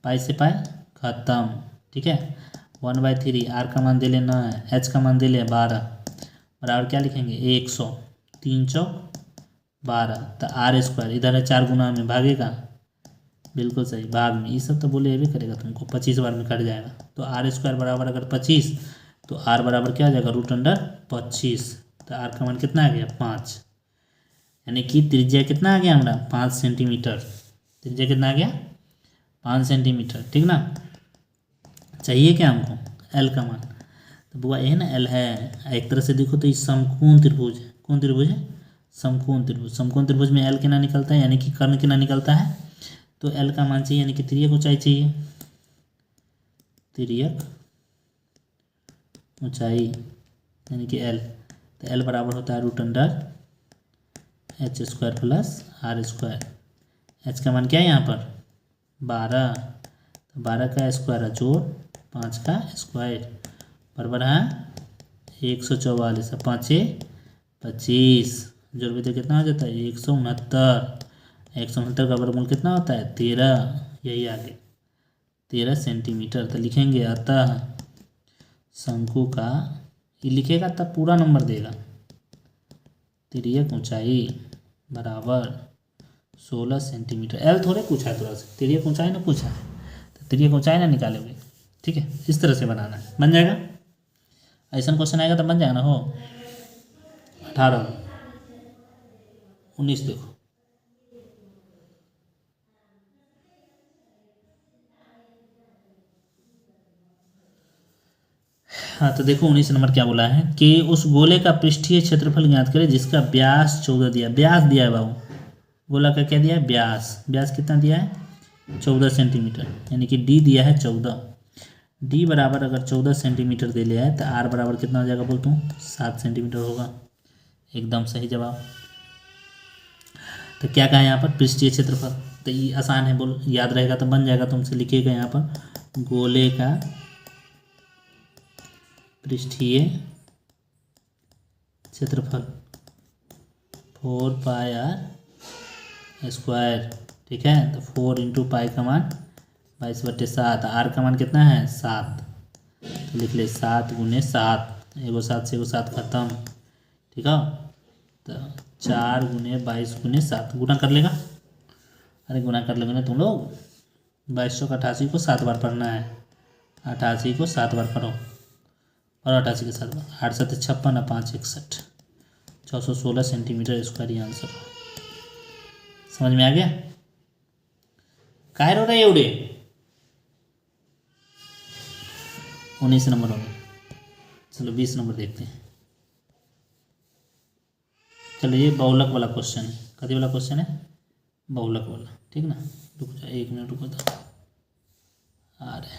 पाई से पाई खत्म, ठीक है। 1/3 आर का मान दे लेना है, एच का मान दे ले 12 बराबर क्या लिखेंगे 100, 3 चौक 12, तो आर स्क्वायर इधर है 4 गुना में भागेगा, बिल्कुल सही भाग में, ये सब तो बोले भी करेगा तुमको, 25 बार में कट जाएगा। तो आर स्क्वायर बराबर अगर 25 तो आर बराबर क्या आ जाएगा √25, तो आर का मान कितना आ गया 5, यानी कि त्रिज्या कितना आ गया हमारा 5 सेंटीमीटर। त्रिज्या कितना आ गया 5 सेंटीमीटर, ठीक ना। चाहिए क्या हमको एल का मान, तो बुआ ये ना एल है। एक तरह से देखो तो ये समकोण त्रिभुज है, कौन त्रिभुज है समकोण त्रिभुज। समकोण त्रिभुज में एल कितना निकलता है, यानी कि कर्ण कितना निकलता है, तो एल का मान चाहिए, यानी कि तिर्यक ऊंचाई चाहिए, तिर्यक ऊंचाई यानी कि एल, तो एल बराबर होता है √h square plus R square. H का मान क्या है यहाँ पर 12, तो 12 का स्क्वायर है जोड़ 5 का स्क्वायर बराबर है 144, 5 25 जोड़ भी तो कितना हो जाता है 169। 169 का वर्गमूल कितना होता है 13, यही आगे 13 सेंटीमीटर। तो लिखेंगे अतः शंकु का, ये लिखेगा तब पूरा नंबर देगा, तिर्यक ऊंचाई बराबर 16 सेंटीमीटर। एल थोड़े पूछा है थोड़ा सा, तिर्यक ऊंचाई ना पूछा है, तो तिर्यक ऊंचाई ना निकालोगे, ठीक है। इस तरह से बनाना है, बन जाएगा। ऐसा क्वेश्चन आएगा तो बन जाएगा ना हो। 18 19 देखो, हाँ तो देखो 19 नंबर क्या बोला है कि उस गोले का पृष्ठीय क्षेत्रफल ज्ञात करें जिसका व्यास 14 दिया, व्यास दिया है बाबू, गोला का क्या दिया है व्यास, व्यास कितना दिया है 14 सेंटीमीटर, यानी कि डी दिया है 14। डी बराबर अगर 14 सेंटीमीटर दे लिया है तो आर बराबर कितना हो जाएगा बोलता हूँ 7 सेंटीमीटर होगा, एकदम सही जवाब। तो क्या कहा यहाँ पर पृष्ठीय क्षेत्रफल, तो ये आसान है, बोल याद रहेगा तो बन जाएगा तुमसे। लिखिएगा यहाँ पर गोले का पृष्ठीय क्षेत्रफल 4 पाई r स्क्वायर, ठीक है। तो 4 इंटू पाई का मान 22/7। आर का मान कितना है 7, तो लिख ले 7 गुने 7, एगो 7 से एगो 7 खत्म, ठीक है। तो 4 गुने 22 गुने 7 गुना कर लेगा। अरे गुना कर लेंगे ना तुम लोग, 2288 को 7 बार पढ़ना है, 88 को 7 बार पढ़ो और 88 के 7 बार, 8 7 56 और 5 61, 616 सेंटीमीटर स्क्वायर ये आंसर। समझ में आ गया? काहे रो रहे एवढे? 19 नंबर हो गया। चलो 20 नंबर देखते हैं। चलो ये बहुलक वाला क्वेश्चन है। कथी वाला क्वेश्चन है? बहुलक वाला, ठीक ना। रुक जा 1 मिनट, रुको तो आ रहे।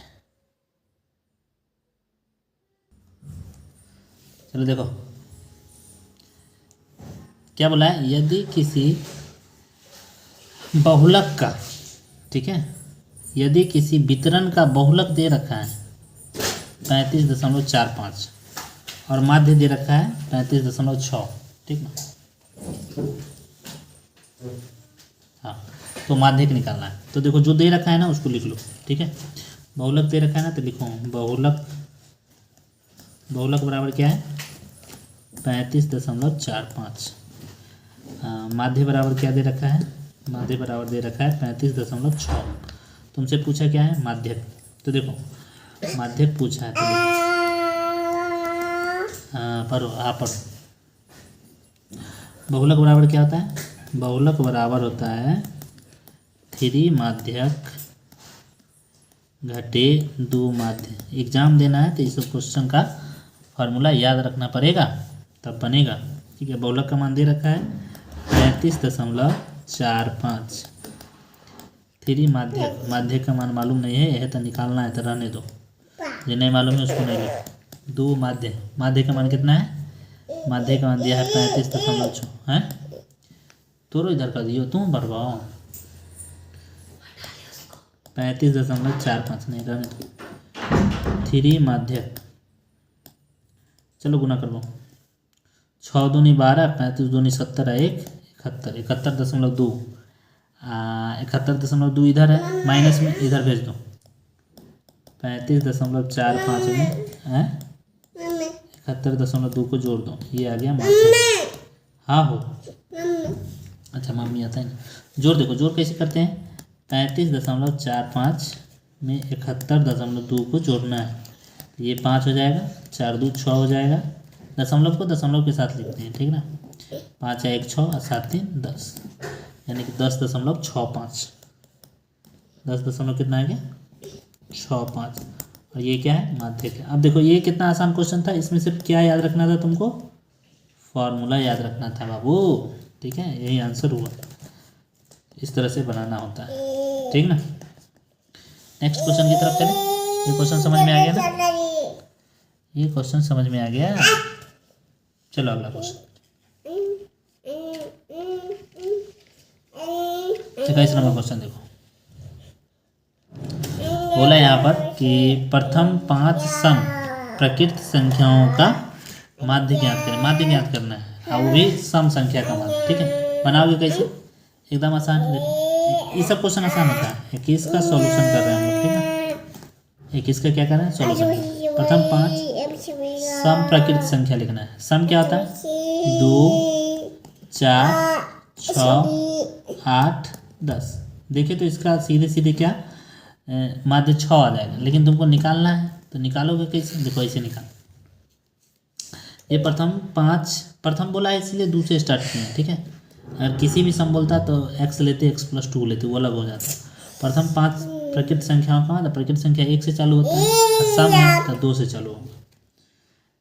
चलो देखो क्या बोला है, यदि किसी बहुलक का, ठीक है, यदि किसी वितरण का बहुलक दे रखा है 35.45 और माध्य दे रखा है 35.6, ठीक ना। हाँ, तो माध्यक निकालना है। तो देखो जो दे रखा है ना उसको लिख लो, ठीक है। बहुलक दे रखा है ना तो लिखो बहुलक, बहुलक बराबर क्या है 35.45। माध्य बराबर क्या दे रखा है, माध्य बराबर दे रखा है 35.6। तुमसे पूछा क्या है माध्यक, तो देखो माध्यक पूछा है तो पढ़ो, आप पढ़ो। बहुलक बराबर क्या होता है? बहुलक बराबर होता है 3 माध्यक घटे 2 माध्य। एग्जाम देना है तो इस क्वेश्चन का फॉर्मूला याद रखना पड़ेगा तब बनेगा, ठीक है। बहुलक का मान दे रखा है 35.45। 3 माध्यक, माध्यक का मान मालूम नहीं है, यह तो निकालना है तो रहने दो, जो नहीं मालूम है उसको नहीं लो। 2 माध्य, माध्य का मान कितना है? माध्य का मान दिया है 35.6 है। तोरो इधर का दियो, तुम बढ़वाओ 35.45 नहीं रहने दो। 3 माध्यक, चलो गुना करवाओ। 6 दूनी 12, 35 दूनी 70 है 1 71, 71.2। 71.2 इधर है, माइनस में इधर भेज दो। 35.45 में है 71.2 को जोड़ दो, ये आ गया माध्यक। हाँ हो, अच्छा मम्मी आता है ना। जोड़ देखो, जोड़ कैसे करते हैं? 35.45 में 71.2 को जोड़ना है, ये 5 हो जाएगा, 4 2 6 हो जाएगा। दशमलव को दशमलव के साथ लिखते हैं, ठीक ना। 5 1 6 और 7 3 10, यानी कि 10.65। 10 दशमलव कितना आ गया 65। और ये क्या है माध्यक है। अब देखो ये कितना आसान क्वेश्चन था, इसमें सिर्फ क्या याद रखना था तुमको? फॉर्मूला याद रखना था बाबू, ठीक है। यही आंसर हुआ, इस तरह से बनाना होता है, ठीक ना। नेक्स्ट क्वेश्चन की तरफ चले। ये क्वेश्चन समझ में आ गया ना? ये क्वेश्चन समझ में आ गया। चलो अगला क्वेश्चन, 21 नंबर क्वेश्चन देखो। बोला यहाँ पर कि प्रथम 5 सम प्रकृत संख्याओं का माध्य ज्ञात करें। माध्य ज्ञात करना है और वो भी सम संख्या का माध्य, ठीक है। बनाओगे कैसे? एकदम आसान है। देखो ये सब क्वेश्चन आसान होता है। 21 का सॉल्यूशन कर रहे हैं हम लोग, ठीक है। 21 का क्या कर रहे हैं? सॉल्यूशन। प्रथम 5 सम प्रकृत संख्या लिखना है। सम क्या होता है? 2 4 6 8 10। देखिए तो इसका सीधे सीधे क्या माध्य 6 आ जाएगा, लेकिन तुमको निकालना है तो निकालोगे कैसे? देखो ऐसे निकाल। ये प्रथम 5, प्रथम बोला है इसलिए दूसरे स्टार्ट किए हैं, ठीक है। अगर किसी भी सम बोलता तो x लेते, x+2 लेते, वो अलग हो जाता। प्रथम 5 प्रकृत संख्याओं का मतलब प्रकृत संख्या 1 से चालू होता है, सम है तो 2 से चालू होगा।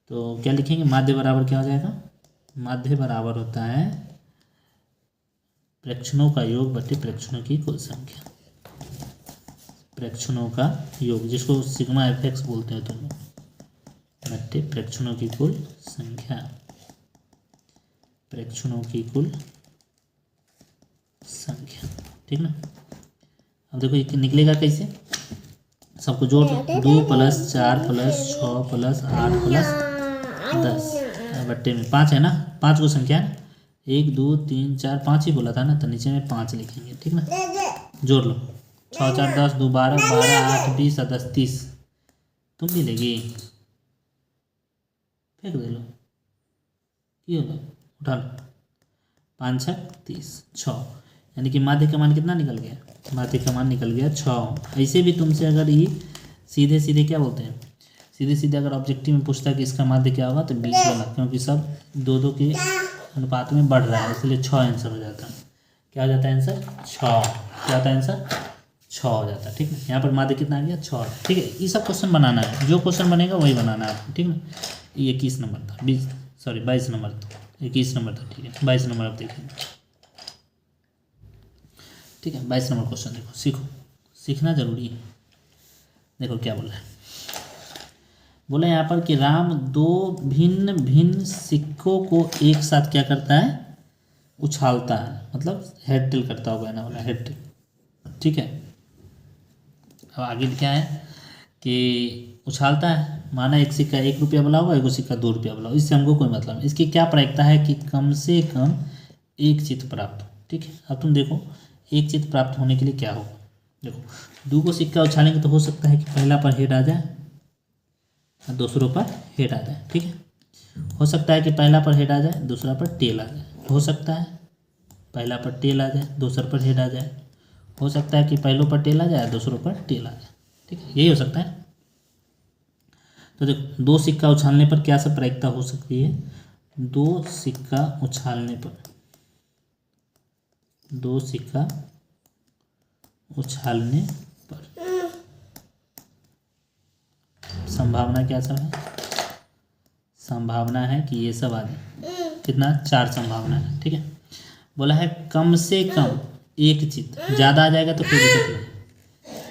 तो क्या लिखेंगे? माध्य बराबर क्या हो जाएगा? माध्य बराबर होता है प्रेक्षणों का योग बटे प्रेक्षणों की कुल संख्या। प्रेक्षणों का योग, जिसको सिग्मा fx बोलते हैं तुम लोग, बटे प्रेक्षणों की कुल संख्या। प्रेक्षणों की कुल संख्या, ठीक ना। अब देखो ये निकलेगा कैसे? सबको जोड़ दो। 2 + 4 + 6 + 8 + 10 बट्टे में 5 है ना, 5 को संख्या है, 1 2 3 4 5 ही बोला था ना, तो नीचे में 5 लिखेंगे, ठीक ना। जोड़ लो, 6 4 10 2 12 12 8 20 और 10 30। तुम भी लेगी, फेंक दे लो, ये होगा, उठा लो। 5 6 30 6, यानी कि माध्य का मान कितना निकल गया, माध्य का मान निकल गया 6। ऐसे भी तुमसे अगर ये सीधे सीधे क्या बोलते हैं, सीधे सीधे अगर ऑब्जेक्टिव में पूछता है कि इसका माध्य क्या होगा, तो 20 वाला, क्योंकि सब 2 2 के अनुपात में बढ़ रहा है, इसलिए 6 आंसर हो जाता है। क्या हो जाता है आंसर 6, क्या होता है आंसर 6 हो जाता है, ठीक है। यहाँ पर माध्य कितना आ गया 6, ठीक है। ये सब क्वेश्चन बनाना है, जो क्वेश्चन बनेगा वही बनाना है आपको, ठीक ना। ये 21 नंबर था, 22 नंबर था, 21 नंबर था, ठीक है। 22 नंबर आप देखेंगे, ठीक है। 22 नंबर क्वेश्चन देखो, सीखो, सीखना जरूरी है। देखो क्या बोला है, बोला यहाँ पर कि राम 2 भिन्न भिन्न सिक्कों को एक साथ क्या करता है, उछालता है, मतलब हेड टेल करता होगा ना, बोला हेड टेल, ठीक है। अब आगे क्या है कि उछालता है, माना एक सिक्का 1 रुपया वाला होगा, एक सिक्का 2 रुपया वाला होगा, इससे हमको कोई मतलब नहीं। इसकी क्या प्रायिकता है कि कम से कम एक चित्त प्राप्त हो, ठीक है। अब तुम देखो एक चित्त प्राप्त होने के लिए क्या होगा, देखो 2 को सिक्का उछालेंगे तो हो सकता है कि पहला पर हेड आ जाए और दूसरों पर हेड आ जाए, ठीक है। हो सकता है कि पहला पर हेड आ जाए, दूसरा पर टेल आ जाए, हो सकता है पहला पर टेल आ जाए, दूसरा पर हेड आ जाए, हो सकता है कि पहलों पर टेल आ जाए, दूसरों पर टेल आ जाए, ठीक है, यही हो सकता है। तो देखो 2 सिक्का उछालने पर क्या सब प्रायिकता हो सकती है, 2 सिक्का उछालने पर, 2 सिक्का उछालने पर संभावना क्या सब है, संभावना है कि ये सब आ जाए, कितना 4 संभावना है, ठीक है। बोला है कम से कम एक चित, ज़्यादा आ जाएगा तो कोई दिक्कत नहीं,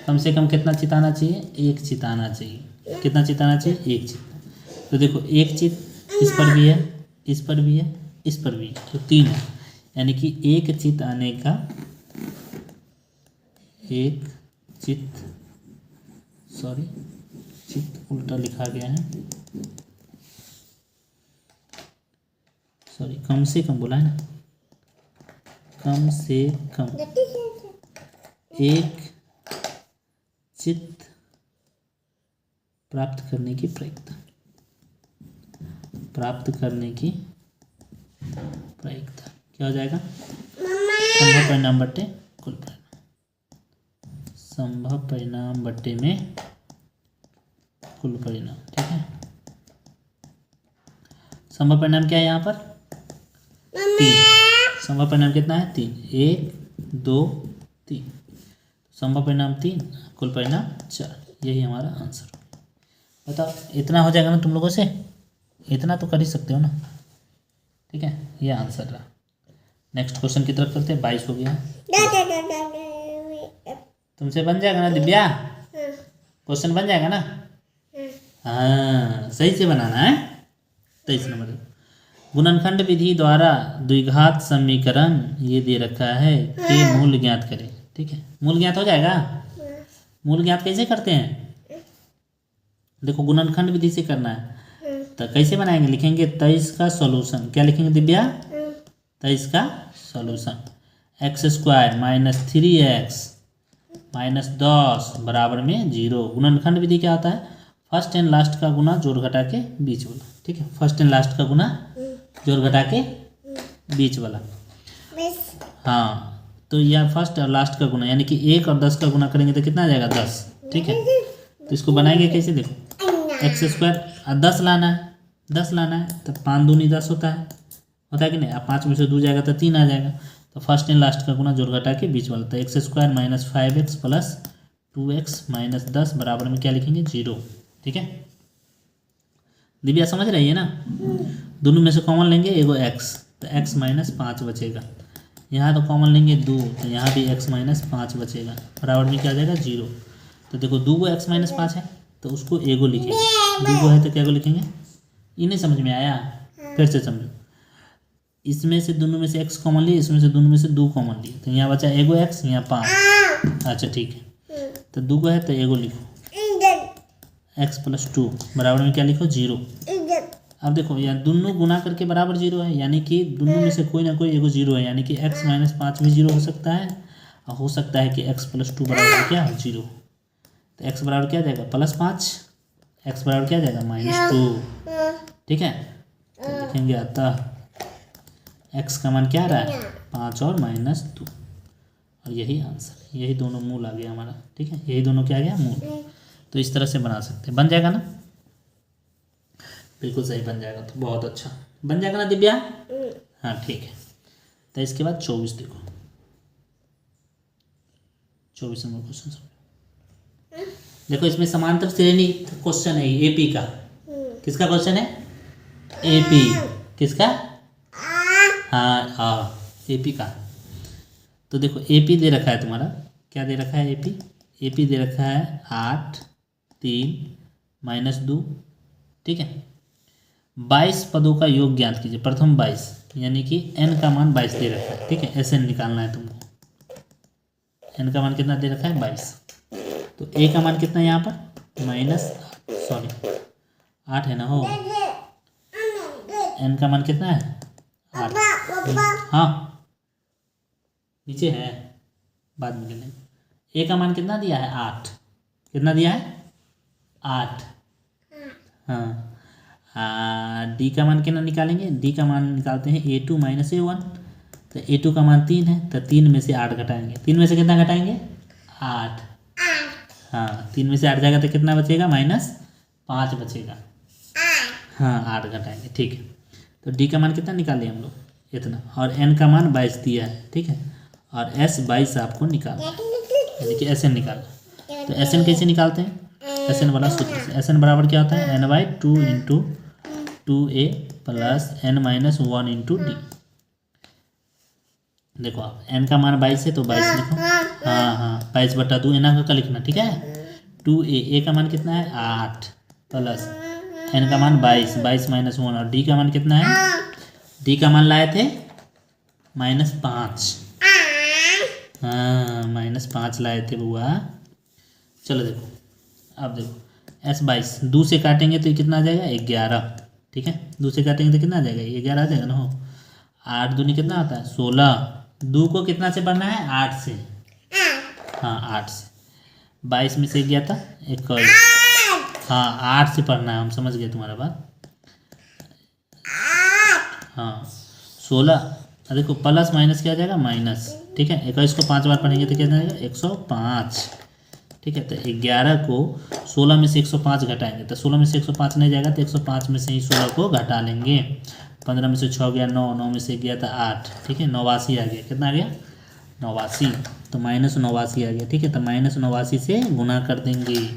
कम से कम कितना चित आना चाहिए, एक चित आना चाहिए, कितना चित आना चाहिए, एक चित। तो देखो एक चित इस पर भी है, इस पर भी है, इस पर भी है, तो 3 है, यानी कि एक चित आने का, एक चित, सॉरी चित उल्टा लिखा गया है, सॉरी कम से कम बोला है ना, कम से कम एक चित्त प्राप्त करने की प्रायिकता, प्राप्त करने की प्रायिकता क्या हो जाएगा, संभव परिणाम बट्टे कुल परिणाम, संभव परिणाम बट्टे में कुल परिणाम, ठीक है। संभव परिणाम क्या है यहाँ पर 3, संभव परिणाम कितना है 3, 1 2 3, संभव परिणाम 3, कुल परिणाम 4, यही हमारा आंसर। बताओ इतना हो जाएगा ना तुम लोगों से, इतना तो कर ही सकते हो ना, ठीक है, ये आंसर रहा। नेक्स्ट क्वेश्चन की तरफ करते हैं, 22 हो गया, तुमसे बन जाएगा ना दिव्या, क्वेश्चन बन जाएगा ना, हाँ सही से बनाना है। 23 नंबर, गुणनखंड विधि द्वारा द्विघात समीकरण ये दे रखा है कि मूल ज्ञात करें, ठीक है। मूल ज्ञात हो जाएगा, मूल ज्ञात कैसे करते हैं, देखो गुणनखंड विधि से करना है, तो कैसे बनाएंगे, लिखेंगे 23 का सॉल्यूशन, क्या लिखेंगे दिव्या, 23 का सॉल्यूशन, x² - 3x - 10 बराबर में 0। गुणनखंड विधि क्या होता है, फर्स्ट एंड लास्ट का गुना जोड़ घटा के बीच वाला, ठीक है, फर्स्ट एंड लास्ट का गुना जोड़ घटा के बीच वाला, हाँ। तो यह फर्स्ट और लास्ट का गुना, यानी कि 1 और 10 का गुना करेंगे तो कितना आ जाएगा 10, ठीक है। तो इसको बनाएंगे कैसे, देखो x² 10 लाना है, 10 लाना है, तो 5 दूनी 10 होता है कि नहीं, अब 5 में से 2 जाएगा तो 3 आ जाएगा, तो फर्स्ट एंड लास्ट का गुना जोड़ घटा के बीच वाला, तो x² - 5x + 2x - 10 बराबर में क्या लिखेंगे 0, ठीक है। दिव्या समझ रही है ना, दोनों में से कॉमन लेंगे एगो x, तो x - 5 बचेगा, यहाँ तो कॉमन लेंगे 2, तो यहाँ भी x - 5 बचेगा, बराबर में क्या आ जाएगा 0। तो देखो 2 को x - 5 है तो उसको एगो लिखेंगे, 2 को है तो क्या को लिखेंगे, ये नहीं समझ में आया, फिर से समझो, इसमें से दोनों में से x कॉमन लिए, इसमें से दोनों में से 2 कॉमन लिए, तो यहाँ बचा एगो x, यहाँ 5, अच्छा ठीक है, तो 2 को है तो एगो लिखो, x + 2 बराबर में क्या लिखो 0, अब देखो यार दोनों गुना करके बराबर जीरो है, यानी कि दोनों में से कोई ना कोई एगो जीरो है, यानी कि x माइनस 5 भी जीरो हो सकता है, और हो सकता है कि x प्लस 2 बराबर क्या जीरो। तो x बराबर क्या जाएगा +5, x बराबर क्या जाएगा -2। ठीक है, तो लिखेंगे अतः x का मान क्या आ रहा है 5 और -2, और यही आंसर, यही दोनों मूल आ गया हमारा। ठीक है, यही दोनों क्या आ गया मूल। तो इस तरह से बना सकते हैं, बन जाएगा ना, बिल्कुल सही बन जाएगा। तो बहुत अच्छा बन जाएगा ना दिव्या। हाँ ठीक है। तो इसके बाद 24 देखो, 24 नंबर क्वेश्चन समझो। देखो इसमें समांतर श्रेणी क्वेश्चन है, एपी का। किसका क्वेश्चन है? एपी। किसका? हाँ एपी का। तो देखो एपी दे रखा है तुम्हारा, क्या दे रखा है एपी? एपी दे रखा है 8, 3, -2। ठीक है, 22 पदों का योग ज्ञात कीजिए, प्रथम 22, यानी कि n का मान 22 दे रखा है। ठीक है, SN निकालना है तुमको। n का मान कितना दे रखा है 22। तो a का मान कितना है यहाँ पर -8 है ना हो। n का मान कितना है 8। हाँ नीचे है, बाद में लेंगे। a का मान कितना दिया है 8, कितना दिया है 8। हाँ डी का मान कितना निकालेंगे? डी का मान निकालते हैं A2 - A1। तो A2 का मान 3 है, तो 3 में से 8 घटाएंगे। 3 में से कितना घटाएंगे 8। हाँ 3 में से 8 जाएगा तो कितना बचेगा -5 बचेगा। हाँ 8 घटाएंगे। ठीक है, तो डी का मान कितना निकाले हम लोग इतना, और एन का मान 22 दिया है। ठीक है, और एस 22 आपको निकालना, यानी कि एस एन निकालना। तो एस एन कैसे निकालते हैं? एस एन वाला सूत्र से। एस एन बराबर क्या होता है? n/2 × 2a + n - 1 × d। देखो आप n का मान 22 है तो 22 लिखो। हाँ 22/2 n का लिखना। ठीक है, 2a का मान कितना है 8 प्लस n का मान 22, 22 - 1, और d का मान कितना है? d का मान लाए थे -5। हाँ -5 लाए थे बुआ। चलो देखो, अब देखो S22 2 से काटेंगे तो ये कितना आ जाएगा 11। ठीक है, 2 से काटेंगे तो कितना आ जाएगा 11 आ जाएगा ना हो। 8 दूनी कितना आता है 16। 2 को कितना से पढ़ना है 8 से। हाँ 8 से। 22 में से गया था 21। हाँ 8 से पढ़ना है, हम समझ गए तुम्हारा बात। हाँ 16, देखो प्लस माइनस क्या आ जाएगा माइनस। ठीक है, 21 को 5 बार पढ़ेंगे तो कितना आ जाएगा 105। ठीक है, तो 11 को 16 में से 105 घटाएंगे, तो 16 में से 105 नहीं जाएगा तो 105 में से ही 16 को घटा लेंगे। 15 में से 6 गया 9, 9 में से गया था 8। ठीक है, 89 आ गया। कितना आ गया 89, तो -89 आ गया। ठीक है, तो -89 से गुना कर देंगे।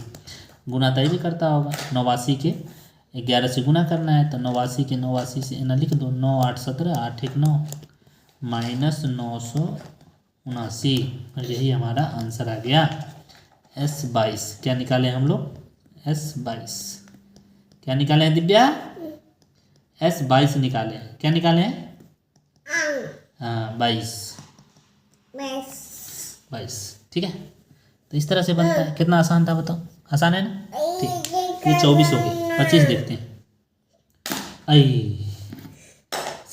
गुना तय भी करता होगा, 89 के 11 से गुना करना है, तो 89 के 89 से ना लिख दो। 9 8 17, 8 1 9, -979, और यही हमारा आंसर आ गया S22। क्या निकाले हम लोग? S22 क्या निकाले हैं दिव्या? S22 निकाले हैं। क्या निकाले हैं? हाँ 22। ठीक है, तो इस तरह से बनता है। कितना आसान था बताओ? आसान है ना? ठीक, ये 24 हो गया। 25 देखते हैं।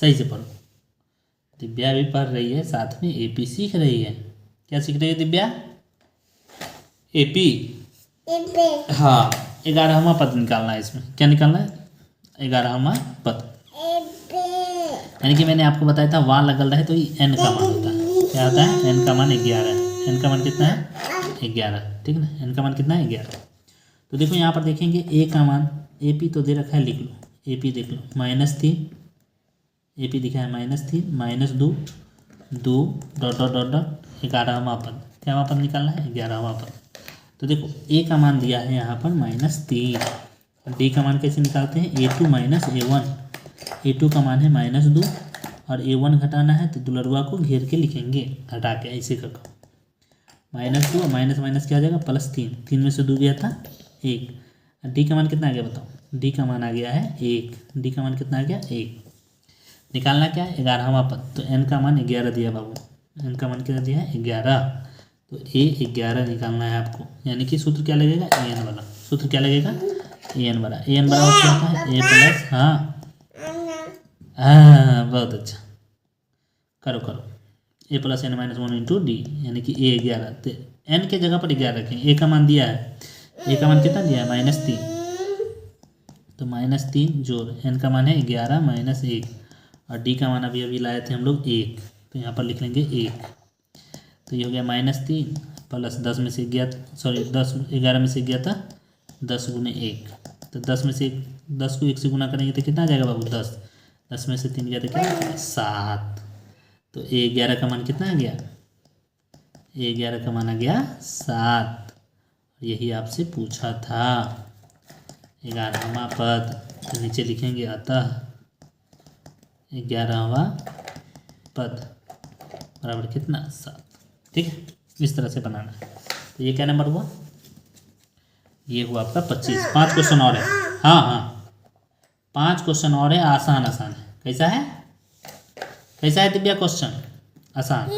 सही से पढ़ो। दिव्या भी पढ़ रही है, साथ में एपी सीख रही है। क्या सीख रही है दिव्या? एपी। हाँ 11वां पद निकालना है इसमें। क्या निकालना है? 11वां पद, यानी कि मैंने आपको बताया था वहाँ लगल रहे तो एन का मान होता है। क्या होता है? एन का मान 11 है। एन का मान कितना है 11। ठीक है ना, एन का मान कितना है 11। तो देखो यहाँ पर देखेंगे ए का मान, एपी तो दे रखा है, लिख लो एपी देख लो -3। एपी दिखा है -3 -2 2 डॉट 11वां पद। क्या पद निकालना है? 11वां पद। तो देखो ए का मान दिया है यहाँ पर -3, डी का मान कैसे निकालते हैं? A2 - A1। A2 का मान है -2, और A1 घटाना है तो दुलरुआ को घेर के लिखेंगे, घटा के ऐसे करके। -2 माइनस माइनस क्या आ जाएगा +3। 3 में से 2 गया था 1। डी का मान कितना आ गया बताओ? डी का मान आ गया है 1। डी का मान कितना आ गया 1। निकालना क्या है? 11वां पद। तो एन का मान 11 दिया बाबू। एन का मान कितना दिया है 11। तो A11 निकालना है आपको, यानी कि सूत्र क्या लगेगा? AN वाला। सूत्र क्या लगेगा? AN वाला। AN बराबर क्या होता है? A प्लस, हाँ हाँ बहुत अच्छा, करो करो। A plus n minus one into d, यानी कि ए 11, तो एन के जगह पर 11 रखें। ए का मान दिया है, ए का मान कितना दिया है -3, तो -3 जोड़ एन का मान है 11 -1, और डी का मान अभी अभी लाए थे हम लोग 1, तो यहाँ पर लिख लेंगे 1। तो ये हो गया -3 प्लस 10 में से गया, सॉरी 11 में से गया था 10 गुने 1, तो 10 में से 10 को 1 से गुना करेंगे तो कितना आ जाएगा बाबू 10 में से 3 गया तो कितना 7। तो ए 11 का मान कितना आ गया, ए 11 का मान आ गया 7। यही आपसे पूछा था। 11वां पद, तो नीचे लिखेंगे अतः 11वां पद बराबर कितना 7। ठीक है, इस तरह से बनाना है। तो ये क्या नंबर हुआ, ये हुआ आपका 25। 5 क्वेश्चन और है, हाँ हाँ 5 क्वेश्चन और है, आसान आसान है। कैसा है, कैसा है दिव्या क्वेश्चन, आसान।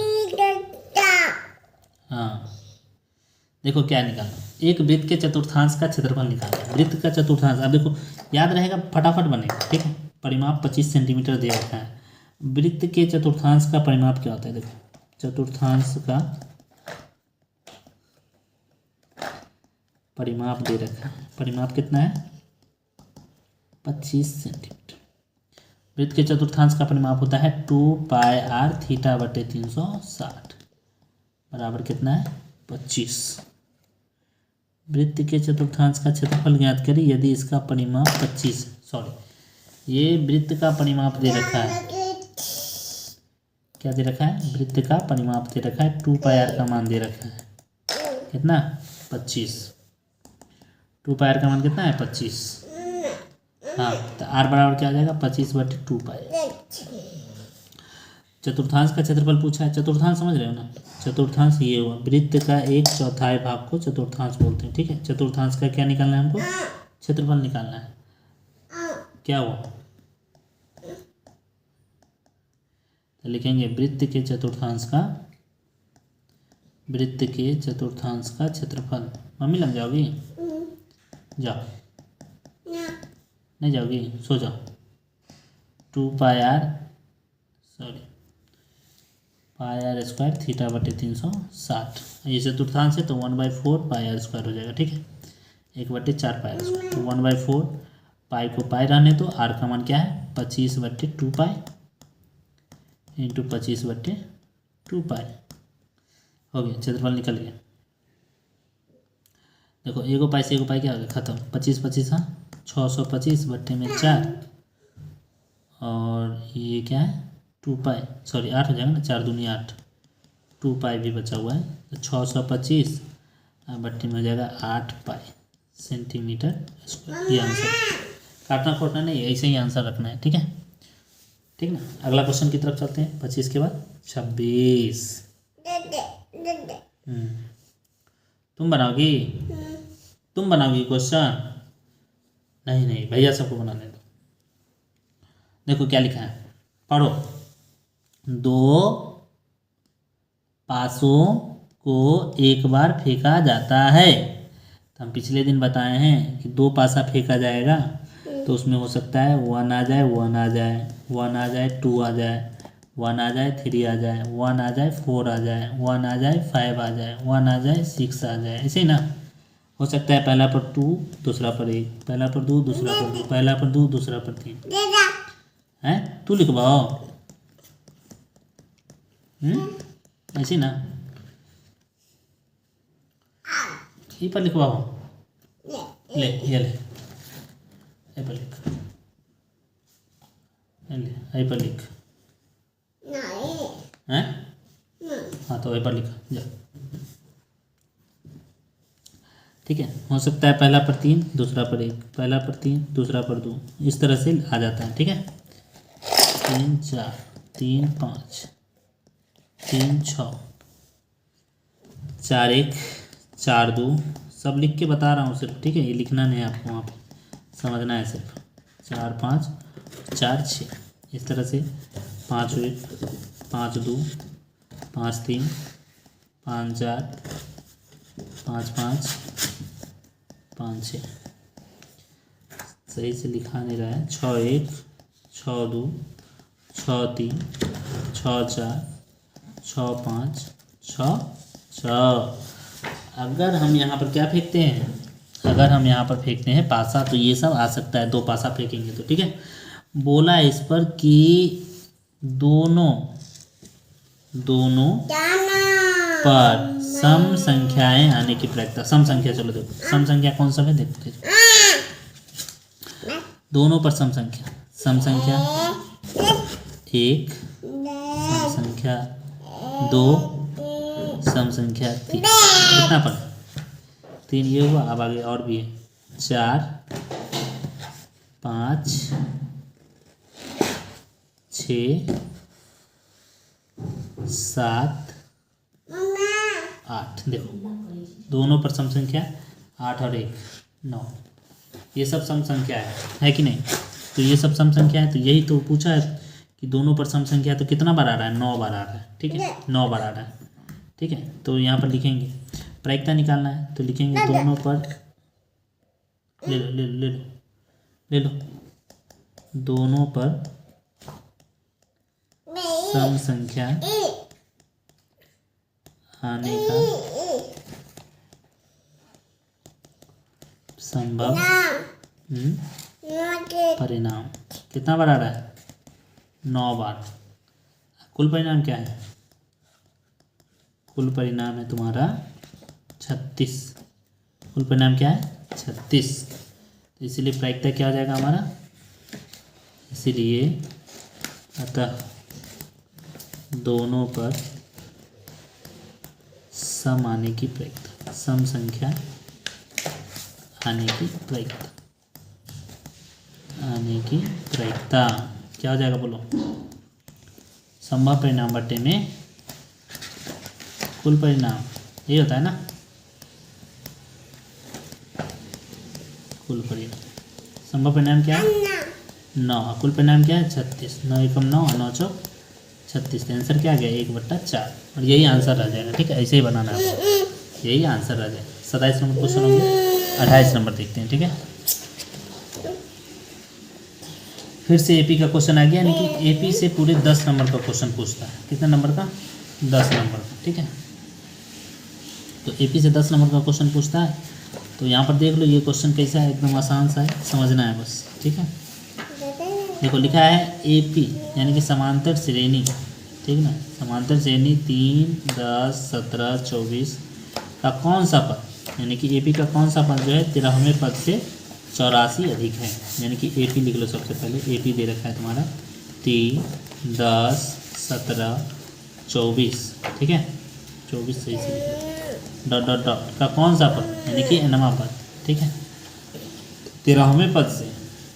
हाँ देखो क्या निकालना, एक वृत्त के चतुर्थांश का क्षेत्रफल निकालना। वृत्त का चतुर्थांश, अब देखो याद रहेगा, फटाफट बनेगा। ठीक है, परिमाप 25 सेंटीमीटर दे रखा है। वृत्त के चतुर्थांश का परिमाप क्या होता है, देखो चतुर्थांश का परिमाप दे रखा है, परिमाप कितना है 25 सेंटीमीटर। वृत्त के चतुर्थांश का परिमाप होता है 2πr थीटा बटे 360 बराबर कितना है 25। वृत्त के चतुर्थांश का क्षेत्रफल ज्ञात करें यदि इसका परिमाप 25, सॉरी ये वृत्त का परिमाप दे रखा है, क्या दे रखा है, वृत्त का परिमाप दे रखा है, 2πr का मान दे रखा है कितना 25। 2πr का मान कितना है 25, हाँ तो r बराबर क्या आ जाएगा 25 बटे 2π। चतुर्थांश का क्षेत्रफल पूछा है, चतुर्थांश समझ रहे हो ना, चतुर्थांश ये हुआ वृत्त का 1/4 भाग को चतुर्थांश बोलते हैं। ठीक है, चतुर्थांश का क्या निकालना है हमको, क्षेत्रफल निकालना है। क्या हुआ, तो लिखेंगे वृत्त के चतुर्थांश का, वृत्त के चतुर्थांश का क्षेत्रफल। मम्मी लग जाओगी, जाओ नहीं जाओगी, सो जाओ। 2πr, sorry πr square theta बटे 360, ये चतुर्थांश है तो 1/4 πr स्क्वायर हो जाएगा। ठीक है, 1/4 πr स्क्वायर, तो 1/4 पाई को पाई रहने तो r का मान क्या है 25 बटे 2π इंटू 25 बटे 2π हो गया, क्षेत्रफल निकल गया। देखो एगो पाई से एगो पाई क्या हो गया खत्म, 25 25 हाँ 625 बट्टे में 4, और ये क्या है 2π, सॉरी 8 हो जाएगा ना, 4 दूनी 8, 2π भी बचा हुआ है, तो 625 बट्टे में हो जाएगा 8π सेंटीमीटर स्क्वायर। ये आंसर, काटना खोटना नहीं, ऐसे ही आंसर रखना है। ठीक है, ठीक ना। अगला क्वेश्चन की तरफ चलते हैं, 25 के बाद 26। तुम बनाओगी, तुम बनाओगी क्वेश्चन, नहीं नहीं भैया सबको बनाने दो। देखो क्या लिखा है, पढ़ो। 2 पासों को एक बार फेंका जाता है, तो हम पिछले दिन बताए हैं कि 2 पासा फेंका जाएगा तो उसमें हो सकता है 1 आ जाए, 1 आ जाए, 1 आ जाए, 2 आ जाए, 1 आ जाए, 3 आ जाए, 1 आ जाए, 4 आ जाए, 1 आ जाए, 5 आ जाए, 1 आ जाए, 6 आ जाए, ऐसे ही ना। हो सकता है पहला पर 2 दूसरा पर 1, पहला पर 2 दूसरा पर 2, पहला पर 2 दूसरा पर 3 है। तू लिखवाओ, ऐसे ना, ये पर लिखवाओ, ले ये ले, ये पर लिख, ले ये पर लिख, हैं हाँ तो ये पर लिखा जा। ठीक है, हो सकता है पहला पर 3 दूसरा पर 1, पहला पर 3 दूसरा पर 2, इस तरह से आ जाता है। ठीक है, 3 4 3 5 3 6 4 1 4 2, सब लिख के बता रहा हूँ सिर्फ। ठीक है, ये लिखना नहीं है आपको, वहाँ पर समझना है सिर्फ। 4 5 4 6, इस तरह से 5 1 5 2 5 3 5 4 5 5 5 6, सही से लिखा नहीं रहा है। 6 1 6 2 6 3 6 4 6 5 6 6। अगर हम यहाँ पर क्या फेंकते हैं, अगर हम यहाँ पर फेंकते हैं पासा तो ये सब आ सकता है, 2 पासा फेंकेंगे तो, ठीक है। बोला इस पर कि दोनों पर सम संख्याएं आने की प्रक्रिया। सम संख्या, चलो देखो सम संख्या कौन सा है, देखो दोनों पर सम संख्या, सम संख्या 1, सम संख्या 2, सम संख्या 3। कितना पर 3 ये हुआ। अब आगे और भी है 4 5 6 7 8। देखो दोनों पर सम संख्या 8 और 1 9, ये सब सम संख्या है कि नहीं। तो ये सब सम संख्या है, तो यही तो पूछा है कि दोनों पर सम संख्या, तो कितना बार आ रहा है, 9 बार आ रहा है, ठीक है 9 बार आ रहा है, ठीक है। तो यहाँ पर लिखेंगे प्रायिकता निकालना है, तो लिखेंगे दोनों पर, ले लो ले लो ले लो ले लो, दोनों पर सम संख्या आने का संभव परिणाम। कितना बार आ रहा है, 9 बार। कुल परिणाम क्या है, कुल परिणाम है तुम्हारा 36। कुल परिणाम क्या है 36। तो इसीलिए प्रायिकता क्या हो जाएगा हमारा, इसीलिए अतः दोनों पर सम आने की प्रायिकता, सम संख्या आने की प्रायिकता, आने की प्रायिकता क्या हो जाएगा बोलो, संभव परिणाम बट्टे में कुल परिणाम, ये होता है ना कुल परिणाम। संभव परिणाम क्या है 9, कुल परिणाम क्या है 36। 9 एकम 9 और 9 चौक 36। तो आंसर क्या आ गया 1/4, और यही आंसर रह जाएगा, ठीक है। ऐसे ही बनाना है, यही आंसर रह जाएगा। 27 नंबर क्वेश्चन होंगे। 28 नंबर देखते हैं, ठीक है। फिर से एपी का क्वेश्चन आ गया, यानी कि एपी से पूरे 10 नंबर का क्वेश्चन पूछता है। कितने नंबर का, 10 नंबर का, ठीक है। तो एपी से 10 नंबर का क्वेश्चन पूछता है। तो यहाँ पर देख लो ये क्वेश्चन कैसा है, एकदम आसान सा है, समझना है बस, ठीक है। देखो लिखा है एपी यानी कि समांतर श्रेणी, ठीक ना, समांतर श्रेणी 3 10 17 24 का कौन सा पद, यानी कि एपी का कौन सा पद जो है 13वें पद से 84 अधिक है। यानी कि एपी लिख लो सबसे पहले। एपी दे रखा है तुम्हारा 3 10 17 24, ठीक है 24 सही से डॉट डॉट डॉट का कौन सा पद, यानी कि एनवा पद, ठीक है 13वें पद से,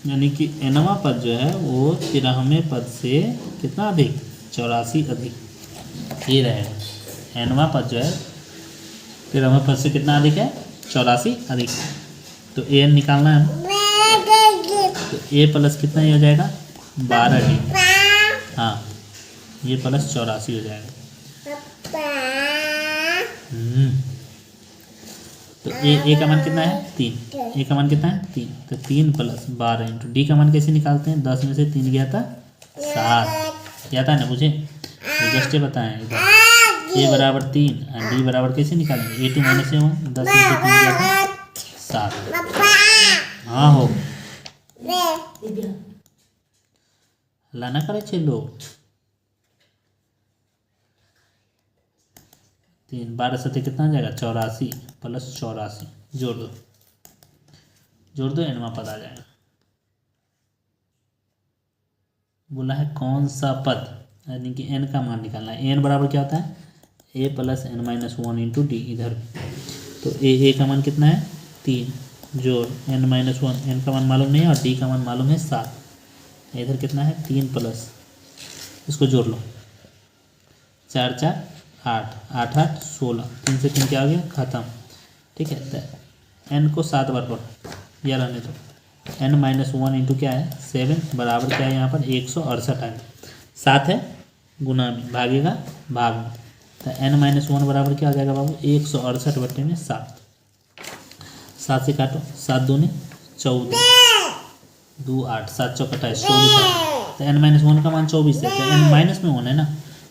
यानी कि एनवा पद जो है वो 13वें पद से कितना अधिक, 84 अधिक, ये रहेगा। एनवा पद जो है 13वें पद से कितना अधिक है, 84 अधिक। तो ए निकालना है, तो ए प्लस कितना ही हो जाएगा 12d, हाँ ये प्लस 84 हो जाएगा। तो ए का मान कितना है 3, ए का मान कितना है 3, तो 3 + 12 इंटू डी का मान कैसे निकालते हैं, 10 में से 3 गया था 7, क्या था ना मुझे जस्ट बताएं इधर। ए बराबर 3 और डी बराबर कैसे निकालेंगे, A2 - A1, 10 में से 3 गया था 7। हाँ हो लाना करे चलो 3 12 7 कितना आ जाएगा 84 + 84, जोड़ दो एनवा पद आ जाएगा। बोला है कौन सा पद, यानी कि एन का मान निकालना है। एन बराबर क्या होता है a + n - 1 इंटू डी इधर। तो ए का मान कितना है 3, जोड़ n - 1, एन का मान मालूम नहीं है और डी का मान मालूम है 7। इधर कितना है 3 प्लस, इसको जोड़ लो 4 4 8 8 8 16, 3 से 3 क्या हो गया खत्म, ठीक है। तो n को 7 बार पढ़ो, यह रहने दो। n - 1 इंटू क्या है 7 बराबर क्या है यहाँ पर 168 है, 7 है गुना में, भागेगा भाग में। तो n - 1 बराबर क्या हो जाएगा बाबू 168 बट्टे में 7। 7 से काटो, 7 दूनी 14, 2 8, 7 चौक 28, 24 है। तो n-1 का मान 24 है, तो n माइनस में 1 है ना,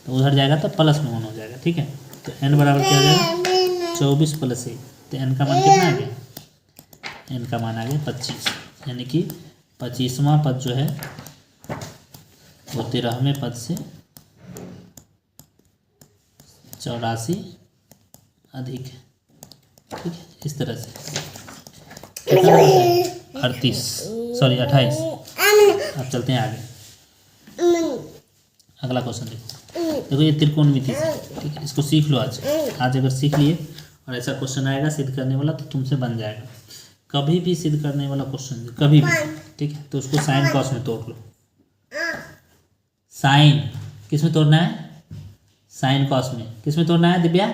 तो उधर जाएगा तो प्लस में 1 हो जाएगा। ठीक है, तो n बराबर क्या हो जाएगा 24 + 1, तो n का मान कितना आ गया, n का मान आ गया 25, यानी कि 25वां पद जो है वो 13वें पद से 84 अधिक है। ठीक है, इस तरह से 28। अब चलते हैं आगे, अगला क्वेश्चन देखो ये त्रिकोणमिति से, ठीक है, इसको सीख लो आज अगर सीख लिए और ऐसा क्वेश्चन आएगा सिद्ध करने वाला तो तुमसे बन जाएगा। कभी भी सिद्ध करने वाला क्वेश्चन कभी भी, ठीक है, तो उसको साइन कॉस में तोड़ लो। साइन किस में तोड़ना है, साइन कॉस में। किस में तोड़ना है दिव्या,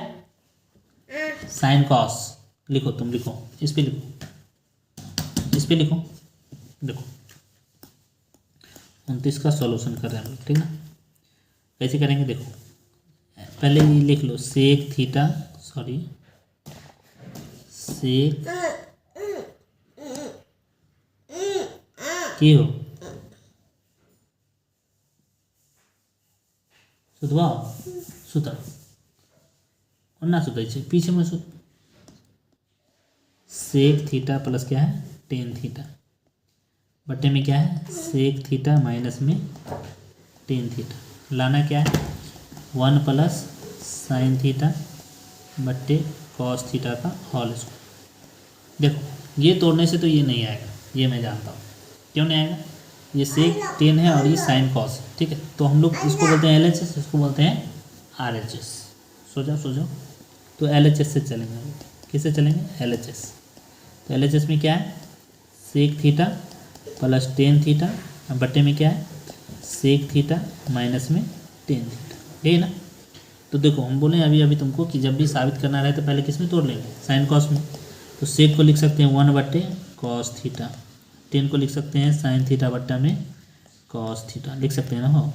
साइन कॉस। लिखो, तुम लिखो, इस पे लिखो, इस पे लिखो। देखो 29 का सॉल्यूशन कर रहे हैं हम लोग, ठीक ना। कैसे करेंगे देखो, पहले ये लिख लो सेक थीटा, सेक की हो सुतवा सुता और ना सुता पीछे में सुत। सेक थीटा प्लस क्या है टेन थीटा बटे में क्या है सेक थीटा माइनस में टेन थीटा। लाना क्या है 1 + साइन थीटा बट्टे कॉस थीटा का होल स्क्वायर। देखो ये तोड़ने से तो ये नहीं आएगा, ये मैं जानता हूँ क्यों नहीं आएगा, ये सेक टेन है और ये साइन कॉस है। ठीक है, तो हम लोग इसको बोलते हैं LHS, इसको बोलते हैं RHS। सो जाओ तो LHS से चलेंगे। किससे चलेंगे LHS। तो LHS में क्या है sec theta plus tan theta बट्टे में क्या है सेक थीटा माइनस में टेन थीटा, यही ना। तो देखो हम बोले अभी तुमको कि जब भी साबित करना रहे तो पहले किस में तोड़ लेंगे साइन कॉस में। तो सेक को लिख सकते हैं 1 बट्टे कॉस थीटा, टेन को लिख सकते हैं साइन थीटा बट्टा में कॉस थीटा, लिख सकते हैं ना हो।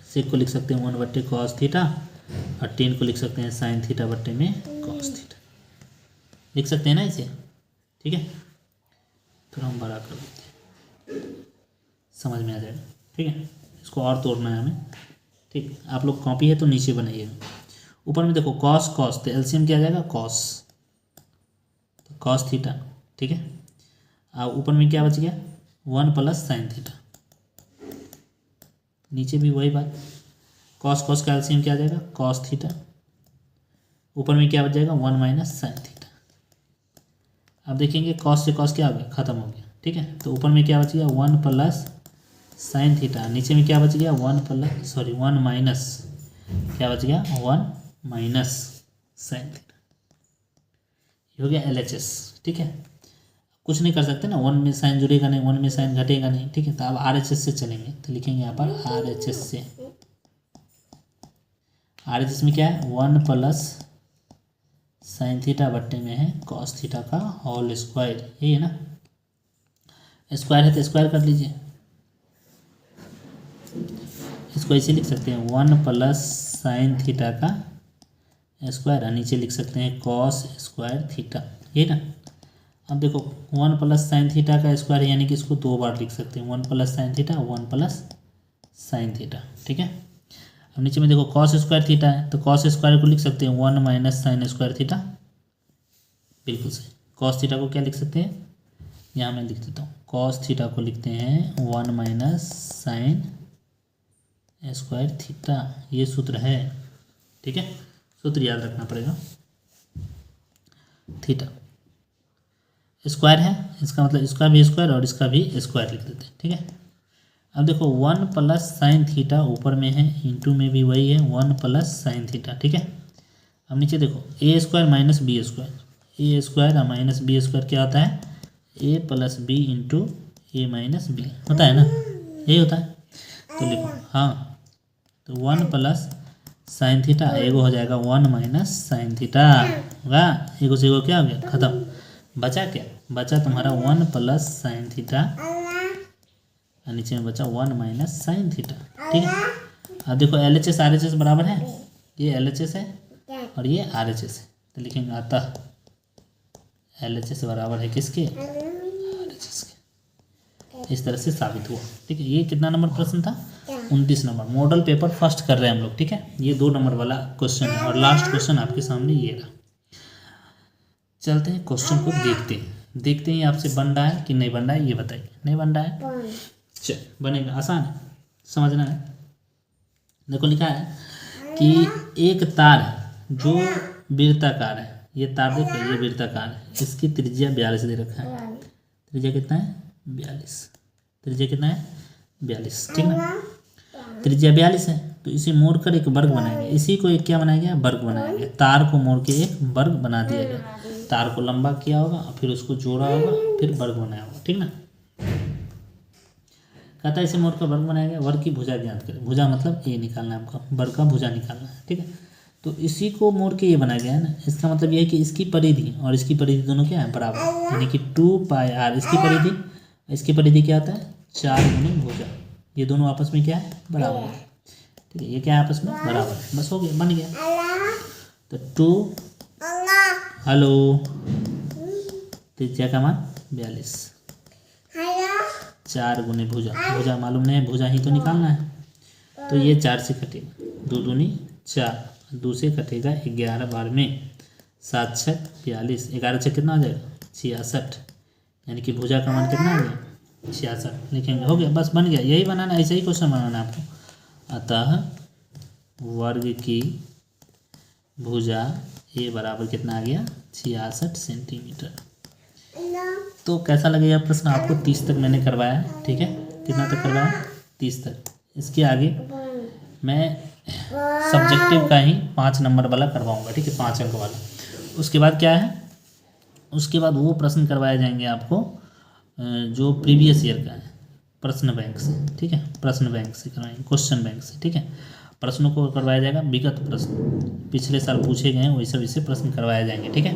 सेक को लिख सकते हैं 1 बट्टे कॉस थीटा और टेन को लिख सकते हैं साइन थीटा बट्टे में कॉस थीटा, लिख सकते हैं ना इसे। ठीक है, फिर हम बड़ा कर देते हैं, समझ में आ जाएगा। ठीक है, इसको और तोड़ना है हमें। ठीक, आप लोग कॉपी है तो नीचे बनाइएगा। ऊपर में देखो कॉस कॉस तो एलसीएम क्या आ जाएगा कॉस, तो कॉस थीटा। ठीक है, अब ऊपर में क्या बच गया 1 + साइन थीटा, नीचे भी वही बात कॉस कॉस का एलसीएम क्या आ जाएगा कॉस थीटा। ऊपर में क्या बच जाएगा 1 - साइन थीटा। अब देखेंगे कॉस से कॉस क्या हो गया खत्म हो गया। ठीक है, तो ऊपर में क्या बच गया 1 + साइन थीटा, नीचे में क्या बच गया 1 माइनस क्या बच गया 1 - साइन थीटा, ये हो गया LHS। ठीक है, कुछ नहीं कर सकते ना, 1 में साइन जुड़ेगा नहीं, 1 में साइन घटेगा नहीं। ठीक है, तो अब RHS से चलेंगे, तो लिखेंगे यहाँ पर RHS से। RHS में क्या है 1 + साइन थीटा बट्टे में है कॉस थीटा का होल स्क्वायर, यही है ना। स्क्वायर है तो स्क्वायर कर लीजिए, इसको ऐसे लिख सकते हैं 1 + साइन थीटा का स्क्वायर और नीचे लिख सकते हैं कॉस स्क्वायर थीटा, ये ना। अब देखो 1 + साइन थीटा का स्क्वायर यानी कि इसको 2 बार लिख सकते हैं 1 + साइन थीटा 1 + साइन थीटा। ठीक है, अब नीचे में देखो कॉस स्क्वायर थीटा है तो कॉस स्क्वायर को लिख सकते हैं 1 - साइन स्क्वायर थीटा, बिल्कुल सही। कॉस थीटा को क्या लिख सकते हैं, यहाँ मैं लिख देता हूँ कॉस थीटा को लिखते हैं 1 - साइन स्क्वायर थीटा, ये सूत्र है। ठीक है, सूत्र याद रखना पड़ेगा। थीटा स्क्वायर है, इसका मतलब इसका भी स्क्वायर और इसका भी स्क्वायर लिख देते हैं। ठीक है, अब देखो 1 + साइन थीटा ऊपर में है, इंटू में भी वही है 1 + साइन थीटा। ठीक है, अब नीचे देखो A² - B², A² और -B² क्या होता है A + B × A - B होता है ना, यही होता है। तो लिखो हाँ, तो 1 + साइन थीटा एगो हो जाएगा 1 - साइन थीटा होगा, एगो से एगो क्या हो गया खत्म। बचा क्या, बचा तुम्हारा 1 + साइन थीटा और नीचे में बचा 1 - साइन थीटा। ठीक है, अब देखो LHS RHS बराबर है, ये LHS है और ये RHS है, तो लिखेंगे अतः LHS बराबर है किसके RHS के। इस तरह से साबित हुआ। ठीक है, ये कितना नंबर प्रश्न था? 29 नंबर। मॉडल पेपर फर्स्ट कर रहे हैं हम लोग। ठीक है, ये 2 नंबर वाला क्वेश्चन है और लास्ट क्वेश्चन आपके सामने ये रहा। चलते हैं क्वेश्चन को देखते हैं आपसे बन रहा है कि नहीं बन रहा है, ये बताइए। नहीं बन रहा है, चल बनेगा, आसान है, समझना है। देखो लिखा है कि एक तार है जो वृत्ताकार है, ये तार देखो, ये वृत्ताकार है, इसकी त्रिज्या 42 दे रखा है। त्रिज्या कितना है? 42। त्रिज्या कितना है? 42। ठीक ना, त्रिज्या 42 है, तो इसे मोड़ कर एक वर्ग बनाएंगे। इसी को एक क्या बनाया गया? वर्ग बनाया गया। तार को मोड़ के एक वर्ग बना दिया गया। तार को लंबा किया होगा, फिर उसको जोड़ा होगा, फिर वर्ग बनाया होगा। ठीक ना, कहता है इसे मोड़ कर वर्ग बनाया गया। वर्ग की भुजा ज्ञात करें। भुजा मतलब ये निकालना है आपका, वर्ग का भुजा निकालना है। ठीक है, तो इसी को मोड़ के ये बनाया गया है ना। इसका मतलब ये है कि इसकी परिधि और इसकी परिधि दोनों क्या है? बराबर, यानी कि 2πr इसकी परिधि क्या आता है? 4 गुने भुजा। ये दोनों आपस में क्या है? बराबर है। ठीक है, ये क्या है? आपस में बराबर है। बस हो गया, बन गया। तो 2 हेलो त्रिज्या का मान 42, 4 गुने भुजा। भुजा मालूम नहीं है, भुजा ही तो निकालना है। तो ये 4 से कटेगा, 2 दूनी 4, 2 से कटेगा 11 बार में 7 छक 42, 11 छक कितना आ जाएगा? 66, यानी कि भुजा का मान कितना आ गया? 66 लिखेंगे। हो गया, बस बन गया। यही बनाना, ऐसा ही क्वेश्चन बनाना है आपको। अतः वर्ग की भुजा ये बराबर कितना आ गया? 66 सेंटीमीटर। तो कैसा लगेगा प्रश्न आपको? 30 तक मैंने करवाया है। ठीक है, कितना तक करवाया? 30 तक। इसके आगे मैं सब्जेक्टिव का ही 5 नंबर वाला करवाऊंगा। ठीक है, 5 अंक वाला। उसके बाद क्या है? उसके बाद वो प्रश्न करवाए जाएंगे आपको जो प्रीवियस ईयर का है, प्रश्न बैंक से। ठीक है, प्रश्न बैंक से करवाएंगे, क्वेश्चन बैंक से। ठीक है, प्रश्नों को करवाया जाएगा, विगत प्रश्न पिछले साल पूछे गए हैं वही सब इससे प्रश्न करवाए जाएंगे। ठीक है,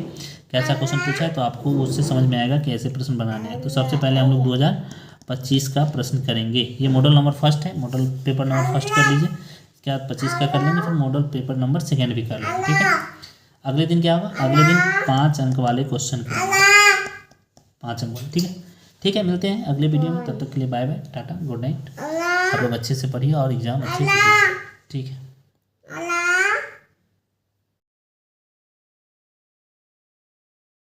कैसा क्वेश्चन पूछा है तो आपको उससे समझ में आएगा कि ऐसे प्रश्न बनाने हैं। तो सबसे पहले हम लोग 2025 का प्रश्न करेंगे। ये मॉडल नंबर फर्स्ट है, मॉडल पेपर नंबर फर्स्ट कर लीजिए। इसके बाद 25 का कर लेंगे, फिर मॉडल पेपर नंबर सेकेंड भी कर लेंगे। ठीक है, अगले दिन क्या होगा? अगले दिन 5 अंक वाले क्वेश्चन करेंगे, 5 अंक वाले। ठीक है, ठीक है, मिलते हैं अगले वीडियो में। तब तक के लिए bye bye, tata, good night. आप लोग अच्छे से पढ़िए और एग्ज़ाम अच्छे से दीजिए। ठीक है।